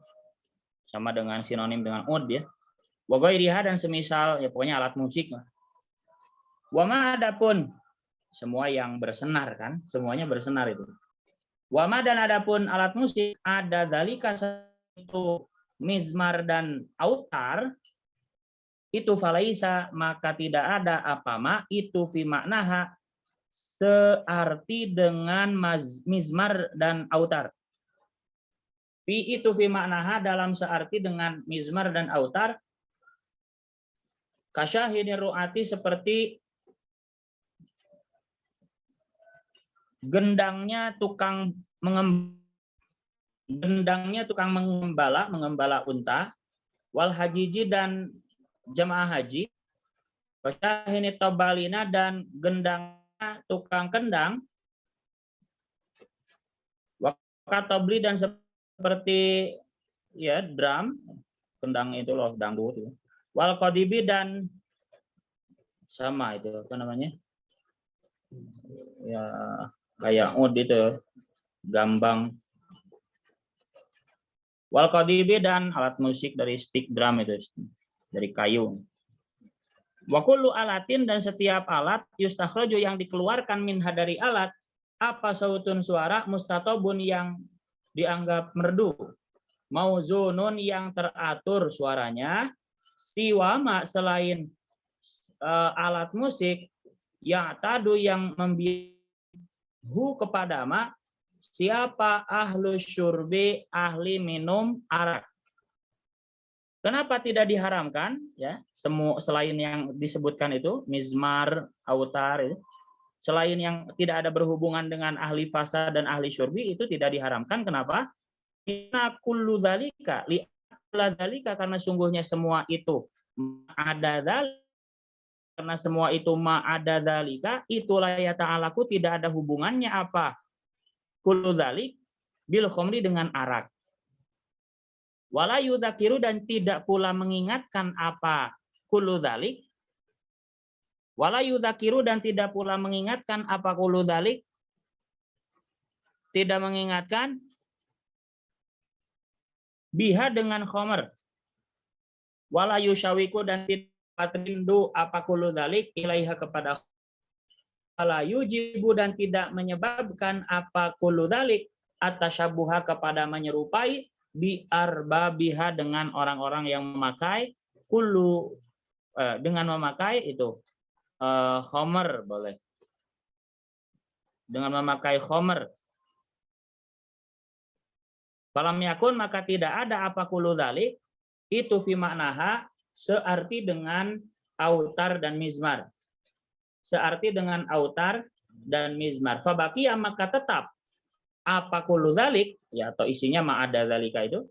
sama dengan sinonim dengan ud ya. Wagoiriha dan semisal ya pokoknya alat musik. Wama adapun semua yang bersenar kan, semuanya bersenar itu. Wama dan adapun alat musik ada zalika itu mizmar dan autar itu falaisa, maka tidak ada apa ma itu fi maknaha searti dengan mizmar dan autar. Fi itu fi maknaha dalam searti dengan mizmar dan autar. Kasyahidin ru'ati seperti gendangnya tukang mengembala unta, wal hajiji dan jemaah haji, wasyahini tobalina dan gendangnya tukang kendang, wakatobli dan seperti ya drum, kendang itu loh dangdut, wal qadibi dan sama itu apa namanya ya kayak ud itu gambang, wal qadibi dan alat musik dari stick drum itu dari kayu. Wa kullu alatin dan setiap alat yustakhraju yang dikeluarkan minha dari alat apa sautun suara mustatobun yang dianggap merdu, mauzunun yang teratur suaranya, siwama selain alat musik ya tadu yang membihu kepada ma siapa ahlu syurbi ahli minum arak. Kenapa tidak diharamkan ya semua selain yang disebutkan itu mizmar autar itu, selain yang tidak ada berhubungan dengan ahli fasa dan ahli syurbi itu tidak diharamkan. Kenapa? Inna kullu dzalika li dzalika karena sungguhnya semua itu ada dzalika, karena semua itu ma ada dzalika itulah ya ta'alaku tidak ada hubungannya apa kullu dzalik bil khamri dengan arak. Wala yudzakiru dan tidak pula mengingatkan apa kullu dzalik. Wala yudzakiru dan tidak pula mengingatkan apa kullu dzalik. Tidak mengingatkan biha dengan khamr. Wala yushawiku dan tidak rindu apa kullu dzalik ilaiha kepada wala yujibu dan tidak menyebabkan apa kullu dzalik atasyabuha kepada menyerupai bi arbabiha dengan orang-orang yang memakai kullu dengan memakai itu khamr boleh. Dengan memakai khamr. Falam yakun maka tidak ada apa kullu dzalik itu fi maknaha searti dengan autar dan mizmar. Searti dengan autar dan mizmar. Fabaqiya maka tetap apa kullu dzalik ya atau isinya ma'ada dzalika itu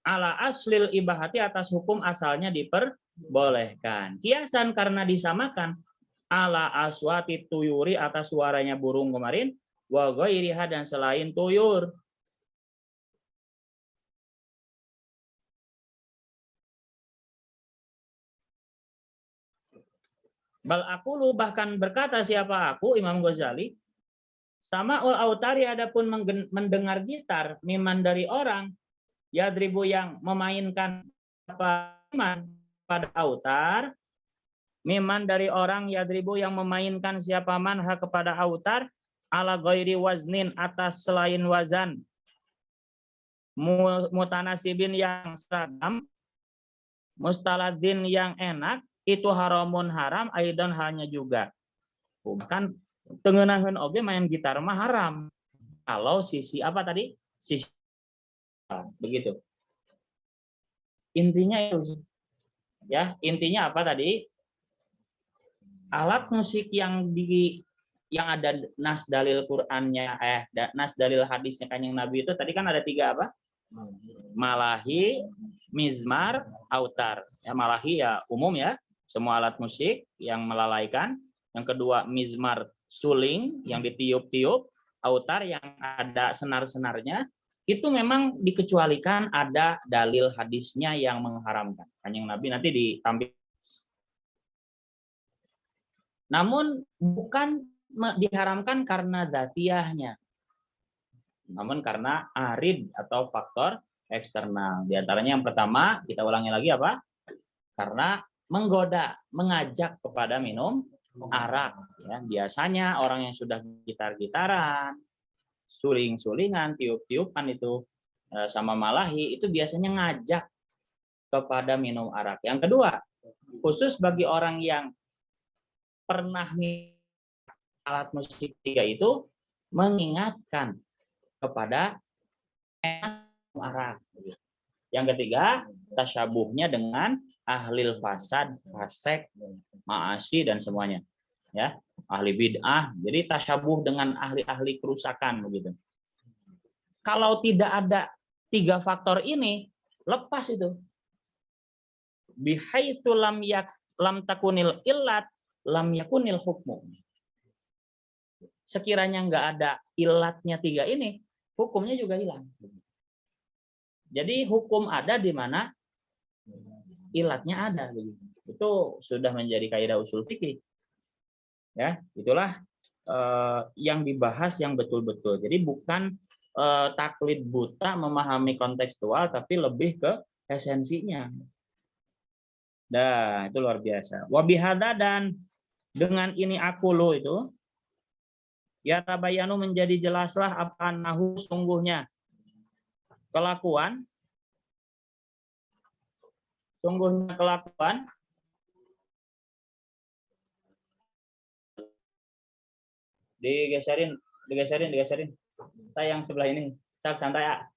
ala aslil ibahati atas hukum asalnya diperbolehkan. Kiasan karena disamakan ala aswati tuyuri atas suaranya burung kemarin wa ghairiha dan selain tuyur. Bal aqulu bahkan berkata siapa aku Imam Ghazali sama ul autari adapun mendengar gitar miman dari orang yadribu yang memainkan iman pada autar miman dari orang yadribu yang memainkan siapa manha kepada autar ala ghairi waznin atas selain wazan mutanasibin yang seragam mustaladzin yang enak itu haramun haram aidan halnya juga bahkan tengenaheun oge main gitar mah haram kalau sisi apa tadi sisi begitu intinya itu ya intinya apa tadi alat musik yang ada nas dalil Qur'annya nas dalil hadisnya Kanjeng Nabi itu tadi kan ada 3 apa malahi mizmar autar ya malahi ya umum ya semua alat musik yang melalaikan yang kedua mizmar suling yang ditiup-tiup, autar yang ada senar-senarnya, itu memang dikecualikan ada dalil hadisnya yang mengharamkan. Kanjeng Nabi nanti ditampil. Namun bukan diharamkan karena dzatiyahnya. Namun karena arid atau faktor eksternal. Di antaranya yang pertama, kita ulangi lagi apa? Karena menggoda, mengajak kepada minum arak ya biasanya orang yang sudah gitar-gitaran, suling-sulingan, tiup-tiupan itu sama malahi itu biasanya ngajak kepada minum arak. Yang kedua, khusus bagi orang yang pernah alat musik 3 itu mengingatkan kepada arak. Yang ketiga, tasyabuhnya dengan ahlil fasad, fasek, ma'asi dan semuanya. Ya, ahli bid'ah. Jadi tasyabuh dengan ahli-ahli kerusakan begitu. Kalau tidak ada 3 faktor ini, lepas itu. Bihaitsu lam takunil illat lam yakunil hukmu. Sekiranya enggak ada ilatnya 3 ini, hukumnya juga hilang. Jadi hukum ada di mana ilatnya ada. Itu sudah menjadi kaidah usul fikih. Ya, itulah yang dibahas yang betul-betul. Jadi bukan taklid buta memahami kontekstual, tapi lebih ke esensinya. Nah, itu luar biasa. Wabihada dan dengan ini aku lo itu ya tabayanu menjadi jelaslah apa nahu sungguhnya kelakuan digeserin saya yang sebelah ini tak santai ya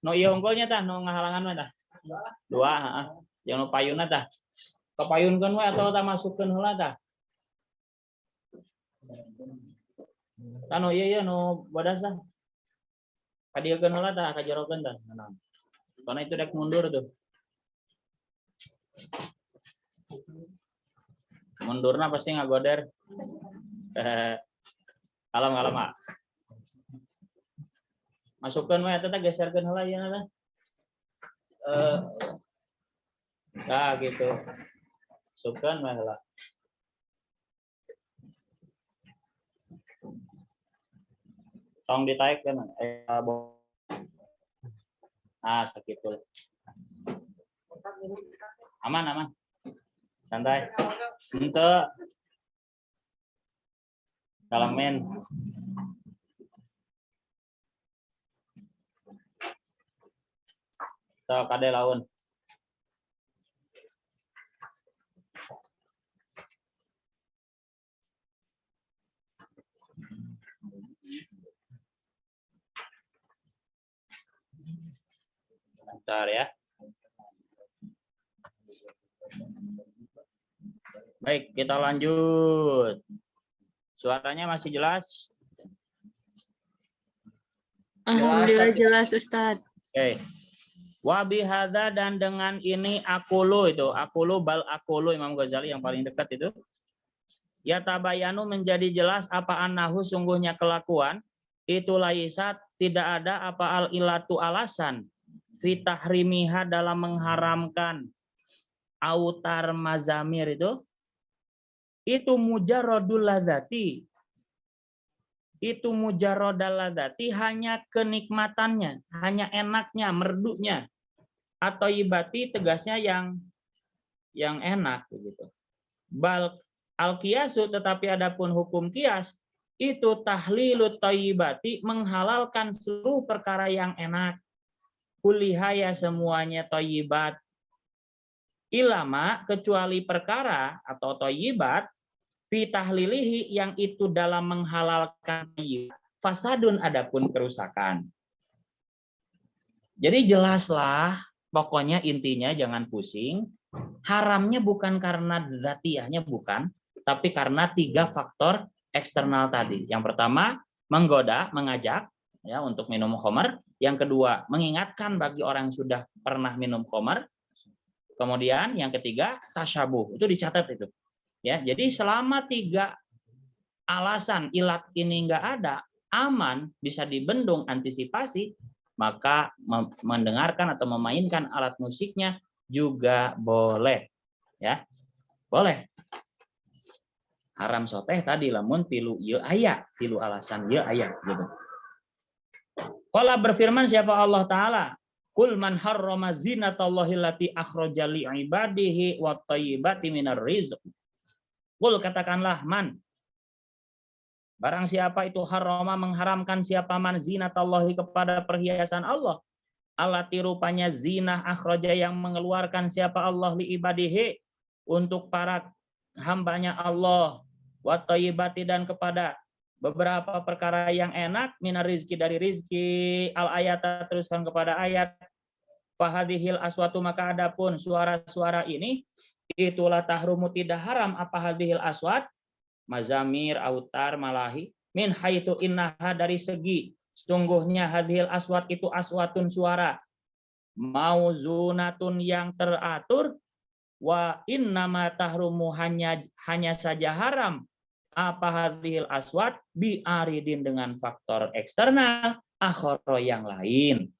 no iya unggulnya tah no ngahalangan mah tah 2 yang no payunna tah kepayunkeun we atau tah masukkeun heula tah tah no iya no badasa kadiekeun heula tah kajerokeun tah karena itu dek mundur tuh mundurna pasti ngagoder kalem Masukkan we eta geserkeun heula ieu na. Nah gitu. Masukkan we heula. Tong ditaikkeun sakitu. Aman. Santai. Henteu. Kalamen. So, kade laun. Bentar ya. Baik, kita lanjut. Suaranya masih jelas? Alhamdulillah jelas Ustadz. Oke. Wa bihadza dan dengan ini akulu itu. Akulu bal akulu Imam Ghazali yang paling dekat itu. Ya tabayanu menjadi jelas apa annahu sungguhnya kelakuan itu laisat tidak ada apa al ilatu alasan fi tahrimiha dalam mengharamkan autar mazamir itu mujarradul ladzati. Itu mujarradul ladzati hanya kenikmatannya, hanya enaknya, merdunya. Atau ibati tegasnya yang enak begitu. Bal al-qiyasu tetapi adapun hukum qiyas itu tahlilut thayyibati menghalalkan seluruh perkara yang enak. Kulihaya semuanya thayyibat. Ilama kecuali perkara atau thayyibat fi tahlilihi yang itu dalam menghalalkan fasadun adapun kerusakan. Jadi jelaslah, pokoknya intinya jangan pusing. Haramnya bukan karena dzatiyahnya bukan, tapi karena 3 faktor eksternal tadi. Yang pertama, menggoda, mengajak ya untuk minum khamar. Yang kedua, mengingatkan bagi orang yang sudah pernah minum khamar. Kemudian yang ketiga, tasyabuh. Itu dicatat itu. Ya, jadi selama 3 alasan ilat ini enggak ada, aman, bisa dibendung, antisipasi, maka mendengarkan atau memainkan alat musiknya juga boleh. Ya. Boleh. Haram soteh tadi lamun tilu ieu aya, tilu alasan ieu aya gitu. Qala berfirman siapa Allah taala, "Qul man harrama zinatallahi allati akhraja li ibadihi wat thayyibati minar rizq." Qul katakanlah man. Barang siapa itu harrama mengharamkan siapa man zinatallahi kepada perhiasan Allah. Allati rupanya zina akhraja yang mengeluarkan siapa Allah li ibadihi untuk para hambanya Allah. Wat thayyibati dan kepada beberapa perkara yang enak minar rizki dari rizki. Al ayat teruskan kepada ayat. Fahadihil aswatu maka adapun suara-suara ini itulah tahrumu tidak haram apa hadhil aswat mazamir autar malahi min haitsu innaha dari segi sungguhnya hadhil aswat itu aswatun suara mauzunatun yang teratur wa innama tahrumu hanya saja haram apa hadhil aswat bi aridin dengan faktor eksternal akhara yang lain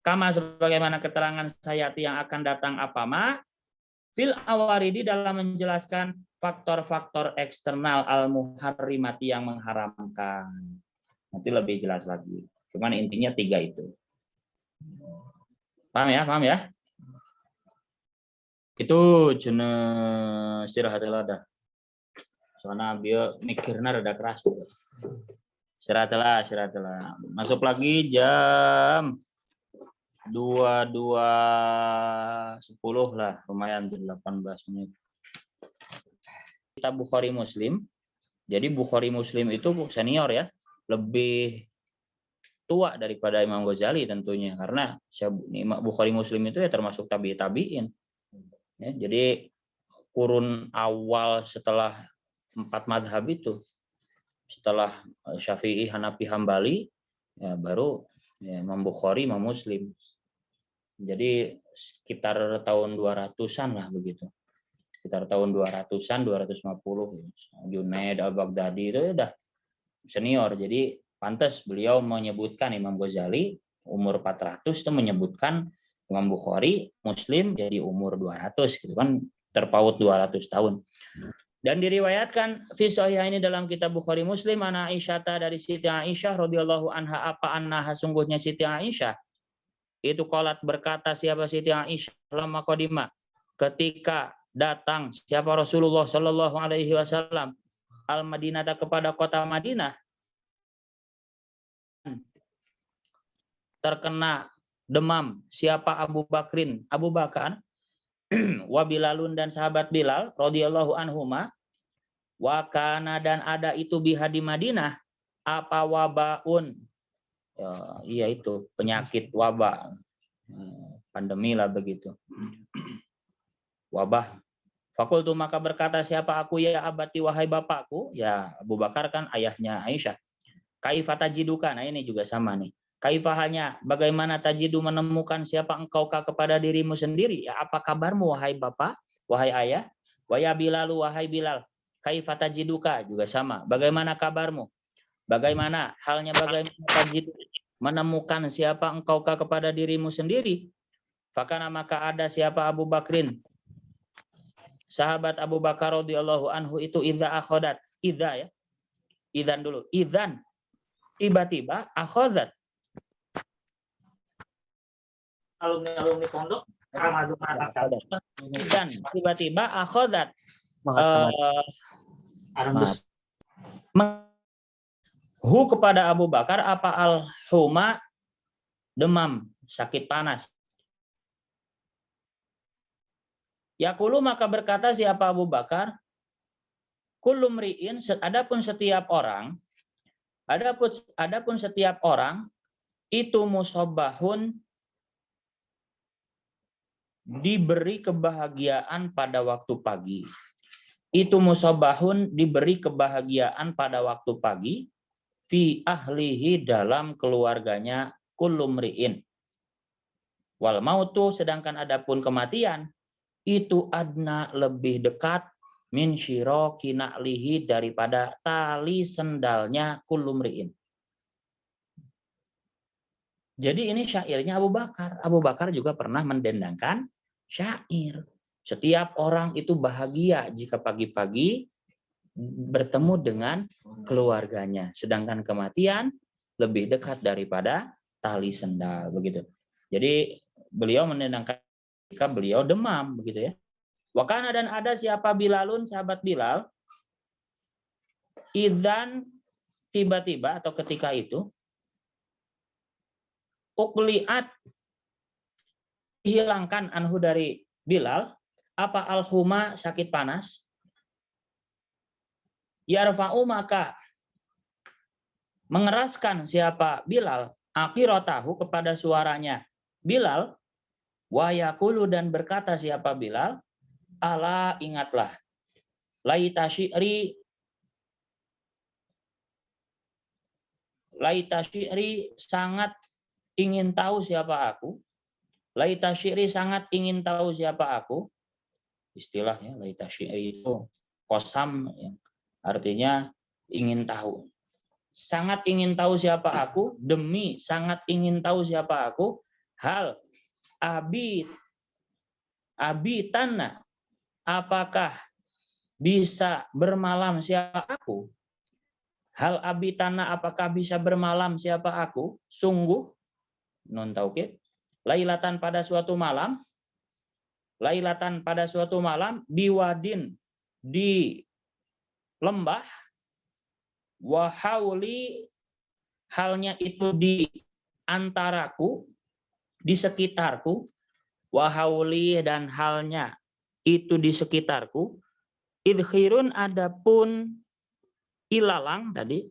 kama sebagaimana keterangan sayati yang akan datang apa ma fil awaridi dalam menjelaskan faktor-faktor eksternal al-muharrimati yang mengharamkan. Nanti lebih jelas lagi. Cuman intinya 3 itu. Paham ya? Paham ya? Itu jenis istirahat dah. Soalnya dia mikirnya rada keras. Istirahatlah. Masuk lagi jam 22.10 lah, lumayan 18 menit. Kita Bukhari Muslim. Jadi Bukhari Muslim itu senior ya, lebih tua daripada Imam Ghazali tentunya karena Bukhari Muslim itu ya termasuk tabi'in. Ya, jadi kurun awal setelah 4 madhab itu, setelah Syafi'i, Hanafi, Hambali, ya baru ya, Imam Bukhari, Imam Muslim. Jadi sekitar tahun 200-an lah begitu. Sekitar tahun 200-an, 250. Junaid Al-Baghdadi itu udah senior. Jadi Pantas beliau menyebutkan, Imam Ghazali umur 400 itu menyebutkan Imam Bukhari, Muslim jadi umur 200 gitu kan, terpaut 200 tahun. Dan diriwayatkan fi ini dalam kitab Bukhari Muslim ana Aisyah dari Siti Aisyah radhiyallahu anha apa annaha sungguhnya Siti Aisyah itu qalat berkata siapa Siti Aisyah lama qadima ketika datang siapa Rasulullah Shallallahu alaihi wasallam al-Madinah kepada kota Madinah terkena demam siapa Abu Bakar wa Bilalun dan sahabat Bilal radhiyallahu anhuma wa kana dan ada itu biha di Madinah apa wabaun ya, iya itu penyakit wabah pandemi lah begitu wabah fakultu maka berkata siapa aku ya abati wahai bapakku ya Abu Bakar kan ayahnya Aisyah kaifa tajiduka nah ini juga sama nih kaifa halnya bagaimana tajidu menemukan siapa engkau kepada dirimu sendiri ya apa kabarmu wahai bapak wahai ayah waya Bilalu wahai Bilal kaifa tajiduka juga sama bagaimana kabarmu bagaimana halnya bagaimana tajidu menemukan siapa engkau kepada dirimu sendiri fakana maka ada siapa Abu Bakrin sahabat Abu Bakar radhiyallahu anhu itu idza akhadat idza ya idzan dulu idzan tiba-tiba akhadat alumni pondok dan tiba-tiba akhadat hu kepada Abu Bakar apa al-huma demam sakit panas yaqulu maka berkata siapa Abu Bakar kullu mri'in adapun setiap orang itu musabbahun diberi kebahagiaan pada waktu pagi. Itu musabbahun diberi kebahagiaan pada waktu pagi fi ahlihi dalam keluarganya kullu mri'in. Wal mautu sedangkan adapun kematian itu adna lebih dekat min syiraki na'lihi daripada tali sendalnya kullu mri'in. Jadi ini syairnya Abu Bakar. Abu Bakar juga pernah mendendangkan syair. Setiap orang itu bahagia jika pagi-pagi bertemu dengan keluarganya. Sedangkan kematian lebih dekat daripada tali sendal. Begitu. Jadi beliau mendendangkan jika beliau demam. Begitu ya. Wakana dan ada siapa Bilalun, sahabat Bilal. Idzan tiba-tiba atau ketika itu. Uqliat hilangkan anhu dari Bilal apa al-huma sakit panas yarfa'u maka mengeraskan siapa Bilal akhiratahu kepada suaranya Bilal wa yaqulu dan berkata siapa Bilal ala ingatlah laita syi'ri sangat ingin tahu siapa aku. Laita syi'ri sangat ingin tahu siapa aku. Istilahnya laita syi'ri itu kosam yang artinya ingin tahu. Sangat ingin tahu siapa aku, demi sangat ingin tahu siapa aku. Hal tanah apakah bisa bermalam siapa aku? Hal abitana apakah bisa bermalam siapa aku? Sungguh non taukid lailatan pada suatu malam biwadin di lembah wahauli halnya itu di antaraku di sekitarku wahauli dan halnya itu di sekitarku idkhirun adapun ilalang tadi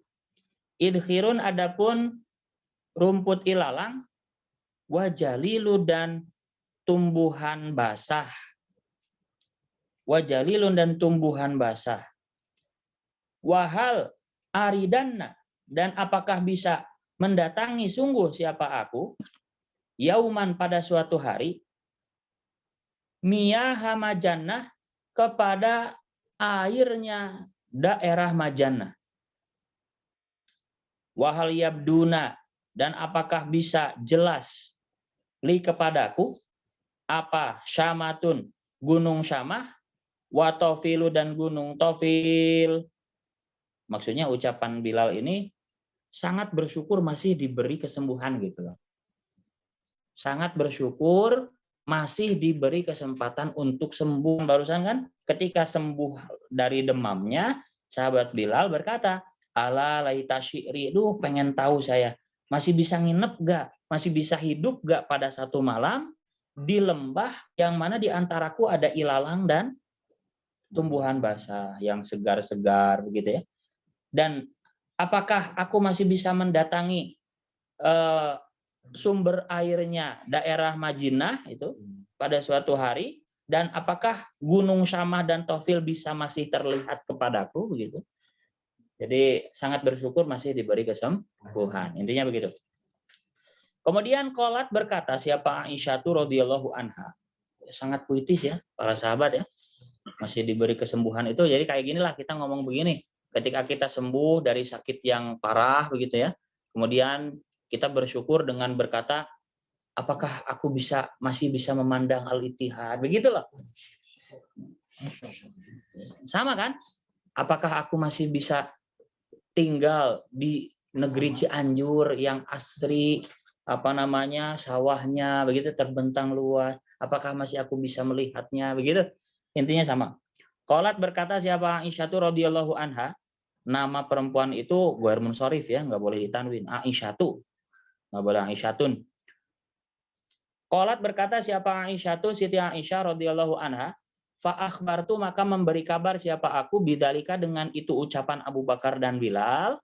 idkhirun adapun rumput ilalang wajalilu dan tumbuhan basah. Wajalilun dan tumbuhan basah. Wahal aridanna dan apakah bisa mendatangi sungguh siapa aku? Yauman pada suatu hari. Miyaha majannah kepada airnya daerah Majannah. Wahal yabduna, dan apakah bisa jelas li kepadaku apa syamatun gunung Syamah, wa tofilu dan gunung Tofil. Maksudnya ucapan Bilal ini sangat bersyukur masih diberi kesembuhan gitu loh. Sangat bersyukur masih diberi kesempatan untuk sembuh. Barusan kan ketika sembuh dari demamnya, sahabat Bilal berkata, ala laita syi'ri, duh pengen tahu saya masih bisa nginep gak, masih bisa hidup gak pada satu malam di lembah yang mana di antaraku ada ilalang dan tumbuhan basah yang segar-segar begitu ya. Dan apakah aku masih bisa mendatangi sumber airnya daerah Madinah itu pada suatu hari, dan apakah gunung Syamah dan Tofil bisa masih terlihat kepadaku begitu. Jadi sangat bersyukur masih diberi kesembuhan. Intinya begitu. Kemudian Qolat berkata, siapa Aisyah radhiyallahu anha. Sangat puitis ya para sahabat ya. Masih diberi kesembuhan itu. Jadi kayak ginilah kita ngomong begini. Ketika kita sembuh dari sakit yang parah begitu ya. Kemudian kita bersyukur dengan berkata, apakah aku masih bisa memandang al-ittihad? Begitu loh. Sama kan? Apakah aku masih bisa tinggal di negeri Cianjur yang asri, sawahnya begitu terbentang luas, apakah masih aku bisa melihatnya begitu. Intinya sama. Qolat berkata siapa Aisyah radhiyallahu anha, nama perempuan itu ghair munsharif ya, nggak boleh ditanwin. Aisyah, nggak boleh Aisyatun. Qolat berkata siapa Aisyah, Siti Aisyah radhiyallahu anha, fa akhbartu, maka memberi kabar siapa aku bidzalika dengan itu ucapan Abu Bakar dan Bilal,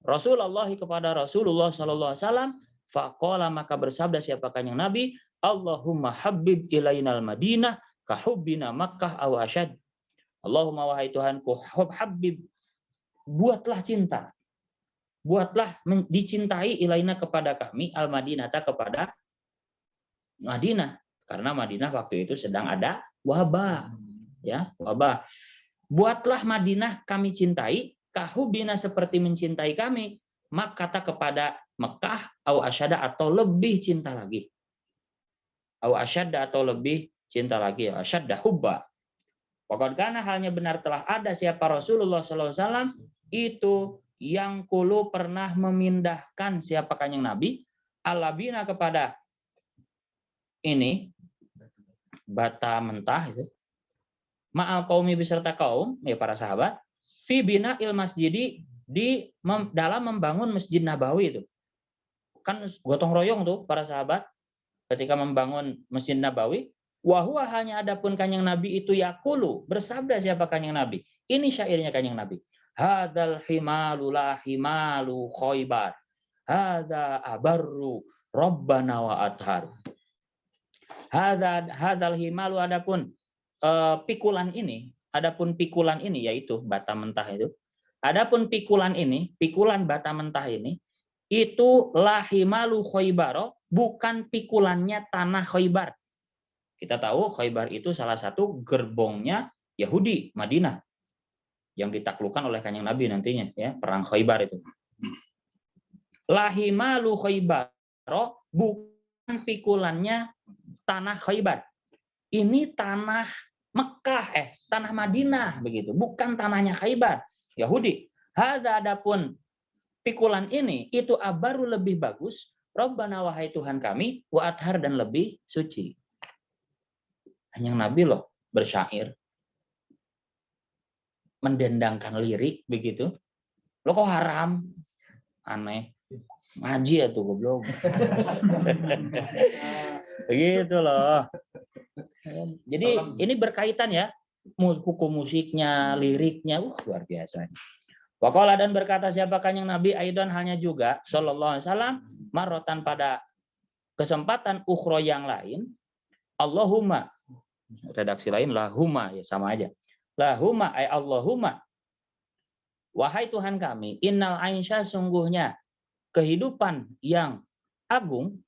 Rasulullah kepada Rasulullah sallallahu alaihi wasallam, faqala, maka bersabda siapa kanjeng Nabi, Allahumma habib ilainal Madinah ka hubbina Makkah aw asyad. Allahumma, wahai Tuhanku, habib, buatlah cinta, buatlah dicintai ilaina kepada kami, al Madinata kepada Madinah, karena Madinah waktu itu sedang ada wabah, ya, wabah. Buatlah Madinah kami cintai, kahubina seperti mencintai kami, maka kata kepada Mekah, au asyada atau lebih cinta lagi, au asyada atau lebih cinta lagi, asyada hubba. Pokoknya karena halnya benar telah ada siapa Rasulullah SAW itu yang kulu pernah memindahkan siapa kanjeng Nabi alabina kepada ini bata mentah itu ma'al qaumi beserta kaum ya para sahabat fi bina il masjidi dalam membangun Masjid Nabawi itu. Kan gotong royong tuh para sahabat ketika membangun Masjid Nabawi. Wahwa hanya adapun kanjeng Nabi itu yakulu, bersabda siapa kanjeng Nabi. Ini syairnya kanjeng Nabi. Hadzal himalu la himalu Khaybar. Hadza abarru rabbana wa athar. Hadzal himalu, adapun pikulan ini yaitu bata mentah itu. Adapun pikulan bata mentah ini itu lahimalu Khaybar, bukan pikulannya tanah Khaybar. Kita tahu Khaybar itu salah satu gerbongnya Yahudi Madinah yang ditaklukkan oleh kanjeng Nabi nantinya ya, perang Khaybar itu. Lahimalu Khaybar, bukan pikulannya tanah Khaybar. Ini tanah Mekah, tanah Madinah begitu, bukan tanahnya Khaybar, Yahudi. Hadza, adapun pikulan ini itu abaru lebih bagus, Rabbana, wahai Tuhan kami, wa athar dan lebih suci. Kanjeng Nabi loh bersyair, mendendangkan lirik begitu. Lo kok haram? Aneh. Ngaji ya tuh goblok. Begitu loh. Jadi ini berkaitan ya, hukum musiknya, liriknya, luar biasa. Waqala, dan berkata siapa kanjeng Nabi aidan halnya juga sallallahu alaihi wasallam marotan pada kesempatan ukhra yang lain, Allahumma, redaksi lain lahumma ya sama aja. Lahumma ay Allahumma, wahai Tuhan kami, innal aisyah, sungguhnya kehidupan yang agung,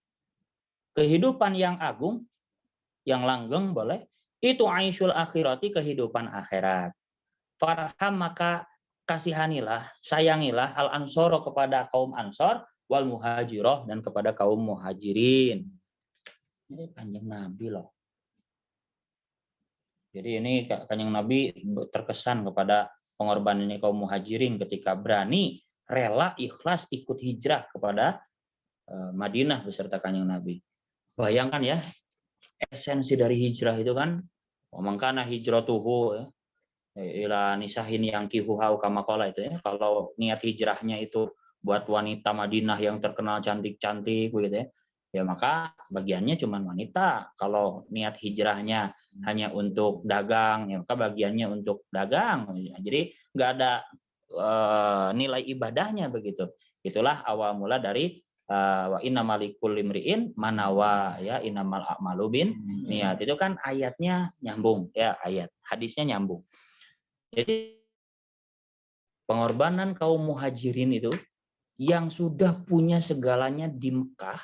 yang langgeng boleh, itu aisyul akhirati, kehidupan akhirat. Farham, maka kasihanilah, sayangilah al-ansoro kepada kaum Ansor, wal muhajiroh dan kepada kaum muhajirin. Ini Kanjeng Nabi loh. Jadi ini Kanjeng Nabi terkesan kepada pengorbanan ini kaum muhajirin ketika berani, rela, ikhlas ikut hijrah kepada Madinah beserta Kanjeng Nabi. Bayangkan ya, esensi dari hijrah itu kan, mangkana hijratuhu ya, ila nisahin yang kihuhau kamakola itu ya. Kalau niat hijrahnya itu buat wanita Madinah yang terkenal cantik-cantik begitu ya, ya maka bagiannya cuma wanita. Kalau niat hijrahnya hanya untuk dagang, ya maka bagiannya untuk dagang. Jadi nggak ada nilai ibadahnya begitu. Itulah awal mula dari wa innamal likulli imri'in manawa ya, innamal a'malu bin niat. Itu kan ayatnya nyambung ya, ayat hadisnya nyambung. Jadi pengorbanan kaum muhajirin itu yang sudah punya segalanya di Mekah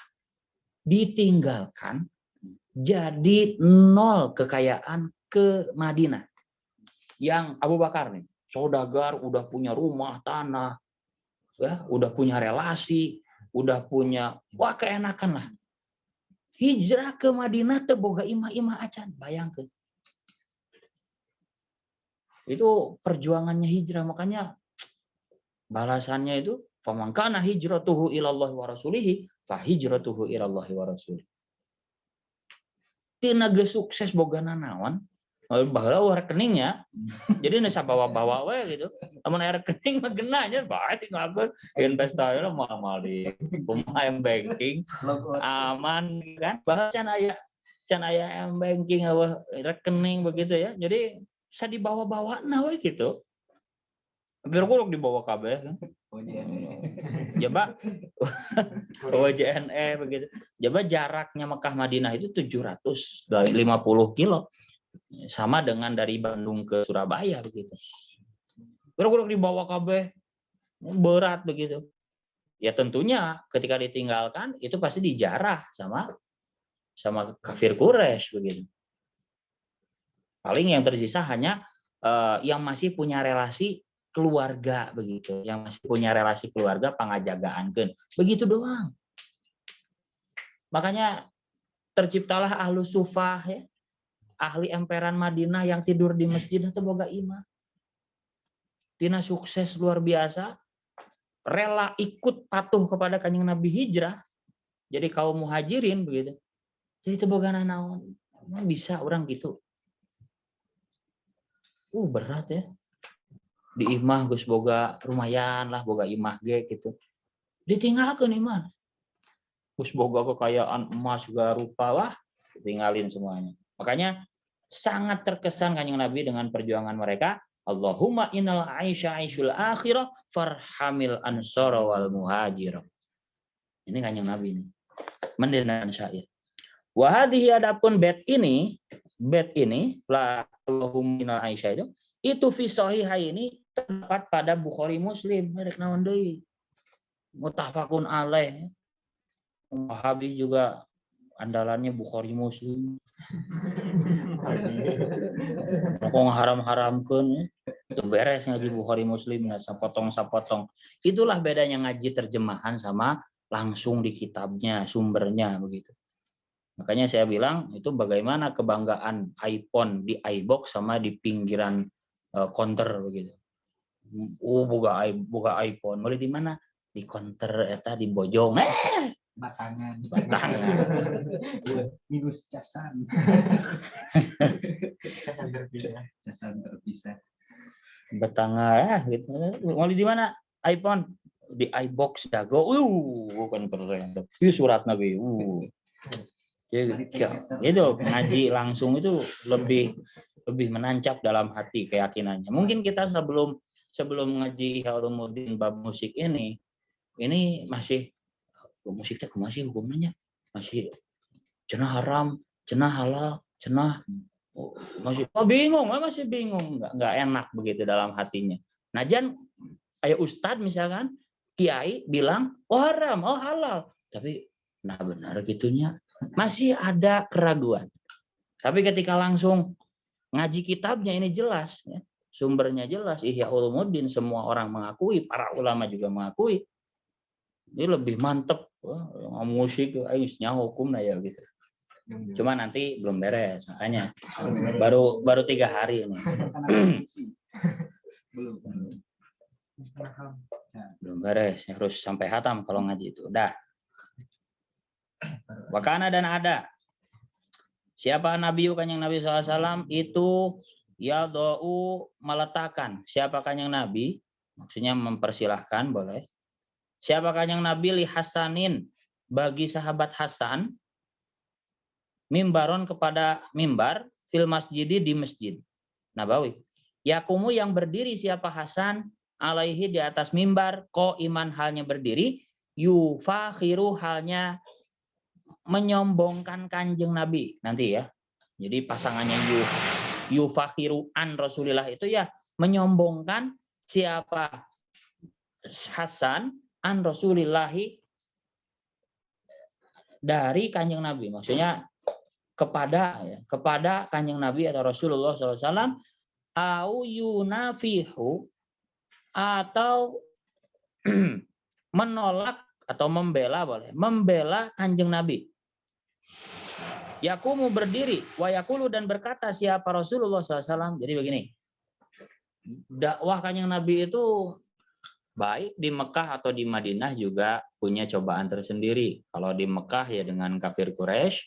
ditinggalkan jadi nol kekayaan ke Madinah. Yang Abu Bakar nih, saudagar, udah punya rumah, tanah, ya, udah punya relasi, udah punya, wah keenakan lah. Hijrah ke Madinah teu boga imah-imah acan, bayangkeun. Itu perjuangannya hijrah, makanya balasannya itu faman kana hijratuhu ilallahi wa rasulihi fa hijratuhu ilallahi wa rasulihi. Tina ge sukses boga nanaon baheula rekeningnya. Jadi nasa bawa-bawa we gitu. Amun aya rekening mah genanya bae tinggalkeun investasi mah di kumaha banking aman kan. Bahkan can aya banking rekening begitu ya. Jadi bisa dibawa-bawa nah we gitu. Hampir kurang dibawa kabeh kan. Coba OJNE begitu. Coba jaraknya Mekah Madinah itu 750 kilo. Sama dengan dari Bandung ke Surabaya begitu. Kurang dibawa kabeh. Berat begitu. Ya tentunya ketika ditinggalkan itu pasti dijarah sama kafir Quraisy begitu. Paling yang tersisa hanya yang masih punya relasi keluarga begitu, yang masih punya relasi keluarga pangajagaankeun. Begitu doang. Makanya terciptalah ahlu sufah ya, ahli emperan Madinah yang tidur di masjid atau boga imah. Tina sukses luar biasa, rela ikut patuh kepada Kanjeng Nabi hijrah, jadi kaum muhajirin begitu. Jadi teu boga nanaon. Emang bisa orang gitu. Berat ya. Di imah geus boga lumayan lah, boga imah ge gitu. Ditinggalkeun imah. Geus boga kekayaan emas juga rupa wah, ditinggalin semuanya. Makanya sangat terkesan Kanjeng Nabi dengan perjuangan mereka. Allahumma innal aisha aishul akhirah farhamil ansara wal muhajirah. Ini Kanjeng Nabi ini. Mendenan syair. Wa hadhihi adapun bait ini la Allahumma innal aisha itu fi sahihaini terdapat pada Bukhari Muslim. Merek naon deui? Muttafaqun alaih. Wahabi juga andalannya Bukhari Muslim. Kok haram-haramkeun itu beres ngaji Bukhari Muslim ya, sapotong-sapotong. Itulah bedanya ngaji terjemahan sama langsung di kitabnya, sumbernya begitu. Makanya saya bilang itu bagaimana kebanggaan iPhone di iBox sama di pinggiran counter begitu. Boga iPhone. Mulai di mana? Di counter eta di bojong. Batangan. Minus casan. Casan terpisah. Batangan gitu. Mulai di mana? iPhone di iBox dago. Bukan keren. Itu surat Nabi. Itu ngaji langsung itu lebih menancap dalam hati keyakinannya. Mungkin kita sebelum ngaji Ulumuddin bab musik ini masih musiknya masih hukumnya masih cenah haram, cenah halal, cenah masih bingung, nggak enak begitu dalam hatinya. Najan aya ustad misalkan kiai bilang oh haram, oh halal, tapi nah benar gitunya masih ada keraguan. Tapi ketika langsung ngaji kitabnya ini jelas ya. sumbernya jelas, Ihya Ulumuddin, semua orang mengakui, para ulama juga mengakui. Ini lebih mantep, musik, aisnya hukum ya gitu. Cuma nanti belum beres, makanya baru 3 hari ini. Belum beres, harus sampai hatam kalau ngaji itu. Dah. Wakana dan ada. Siapa Nabi Kanjeng Nabi SAW itu yadau meletakkan. Siapa Kanjeng Nabi? Maksudnya mempersilahkan boleh. Siapa Kanjeng Nabi li Hasanin bagi sahabat Hasan mimbaron kepada mimbar fil masjidi di masjid Nabawi. Yakumu yang berdiri siapa Hasan alaihi di atas mimbar ko iman halnya berdiri yufakhiru halnya menyombongkan Kanjeng Nabi nanti ya. Jadi pasangannya yufakhiru an Rasulillah itu ya menyombongkan siapa Hasan an Rasulillahi dari Kanjeng Nabi. Maksudnya kepada Kanjeng Nabi atau Rasulullah SAW au yunafihu atau menolak atau membela boleh. Membela Kanjeng Nabi. Yakumu berdiri, wa yakulu dan berkata siapa Rasulullah SAW. Jadi begini, dakwah Kanjeng Nabi itu baik di Mekah atau di Madinah juga punya cobaan tersendiri. Kalau di Mekah ya dengan kafir Quraisy,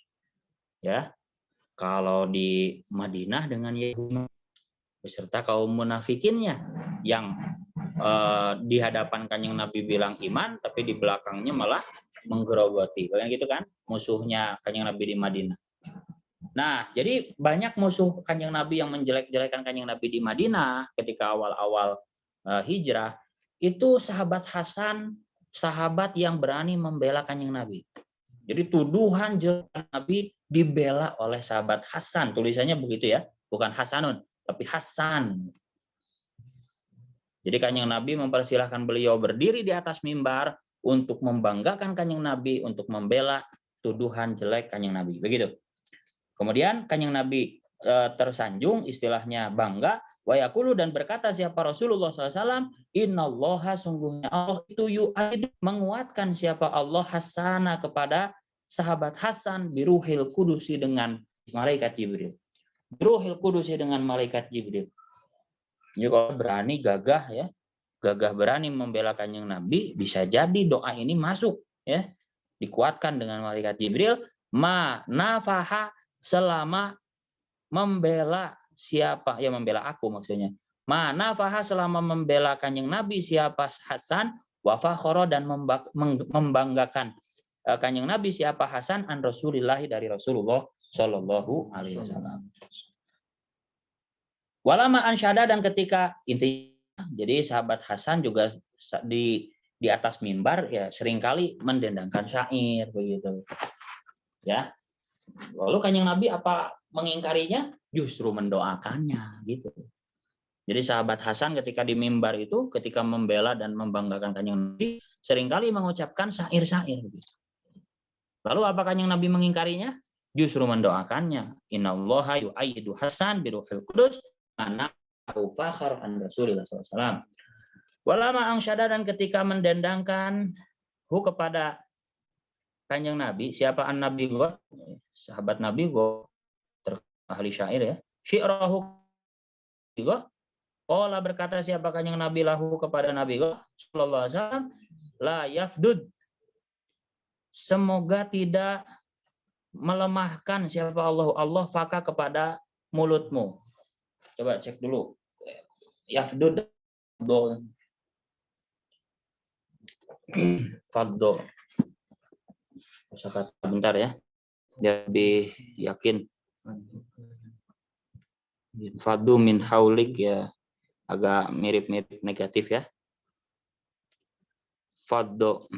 ya. Kalau di Madinah dengan Yahudi beserta kaum munafikinnya yang di hadapan Kanjeng Nabi bilang iman, tapi di belakangnya malah menggerogoti. Kayak gitu kan musuhnya Kanjeng Nabi di Madinah. Nah, jadi banyak musuh Kanjeng Nabi yang menjelek-jelekan Kanjeng Nabi di Madinah ketika awal-awal hijrah. Itu sahabat Hasan, sahabat yang berani membela Kanjeng Nabi. Jadi tuduhan jelek Nabi dibela oleh sahabat Hasan. Tulisannya begitu ya, bukan Hasanun, tapi Hasan. Jadi Kanjeng Nabi mempersilahkan beliau berdiri di atas mimbar untuk membanggakan Kanjeng Nabi, untuk membela tuduhan jelek Kanjeng Nabi. Begitu. Kemudian Kanjeng Nabi tersanjung, istilahnya bangga, wa yaqulu dan berkata siapa Rasulullah SAW, innallaha sungguhnya Allah itu yu'aidu menguatkan siapa Allah Hasana kepada sahabat Hasan biruhil kudusi dengan malaikat Jibril. Biruhil kudusi dengan malaikat Jibril. Jadi kalau berani gagah ya, gagah berani membela Kanjeng Nabi, bisa jadi doa ini masuk ya, dikuatkan dengan malaikat Jibril, ma nafaha selama membela siapa ya, membela aku maksudnya. Mana faha selama membela Kanjeng Nabi siapa Hasan wa fakhara dan membanggakan Kanjeng Nabi siapa Hasan an Rasulillah dari Rasulullah Shallallahu alaihi wasallam. Walama ansyada dan ketika intinya jadi sahabat Hasan juga di atas mimbar ya seringkali mendendangkan syair begitu. Ya. Lalu Kanjeng Nabi apa mengingkarinya? Justru mendoakannya gitu. Jadi sahabat Hasan ketika di mimbar itu ketika membela dan membanggakan Kanjeng Nabi seringkali mengucapkan syair-syair gitu. Lalu apa Kanjeng Nabi mengingkarinya? Justru mendoakannya. Innallaha yu'ayyidu Hasan biruhil qudus ana fakhar an Rasulillah SAW. Walama angsyada dan ketika mendendangkan kepada Kanjeng Nabi, siapa an Nabi gua? Sahabat Nabi gua ahli syair ya. Syi'rahu gua. Qala berkata siapa Kanjeng Nabi lahu kepada Nabi gua sallallahu alaihi wasallam, la yafdud. Semoga tidak melemahkan siapa Allah faka kepada mulutmu. Coba cek dulu. Yafdud faddo. Kata bentar ya, biar lebih yakin. Fadu min haulik ya, agak mirip-mirip negatif ya. Fadu,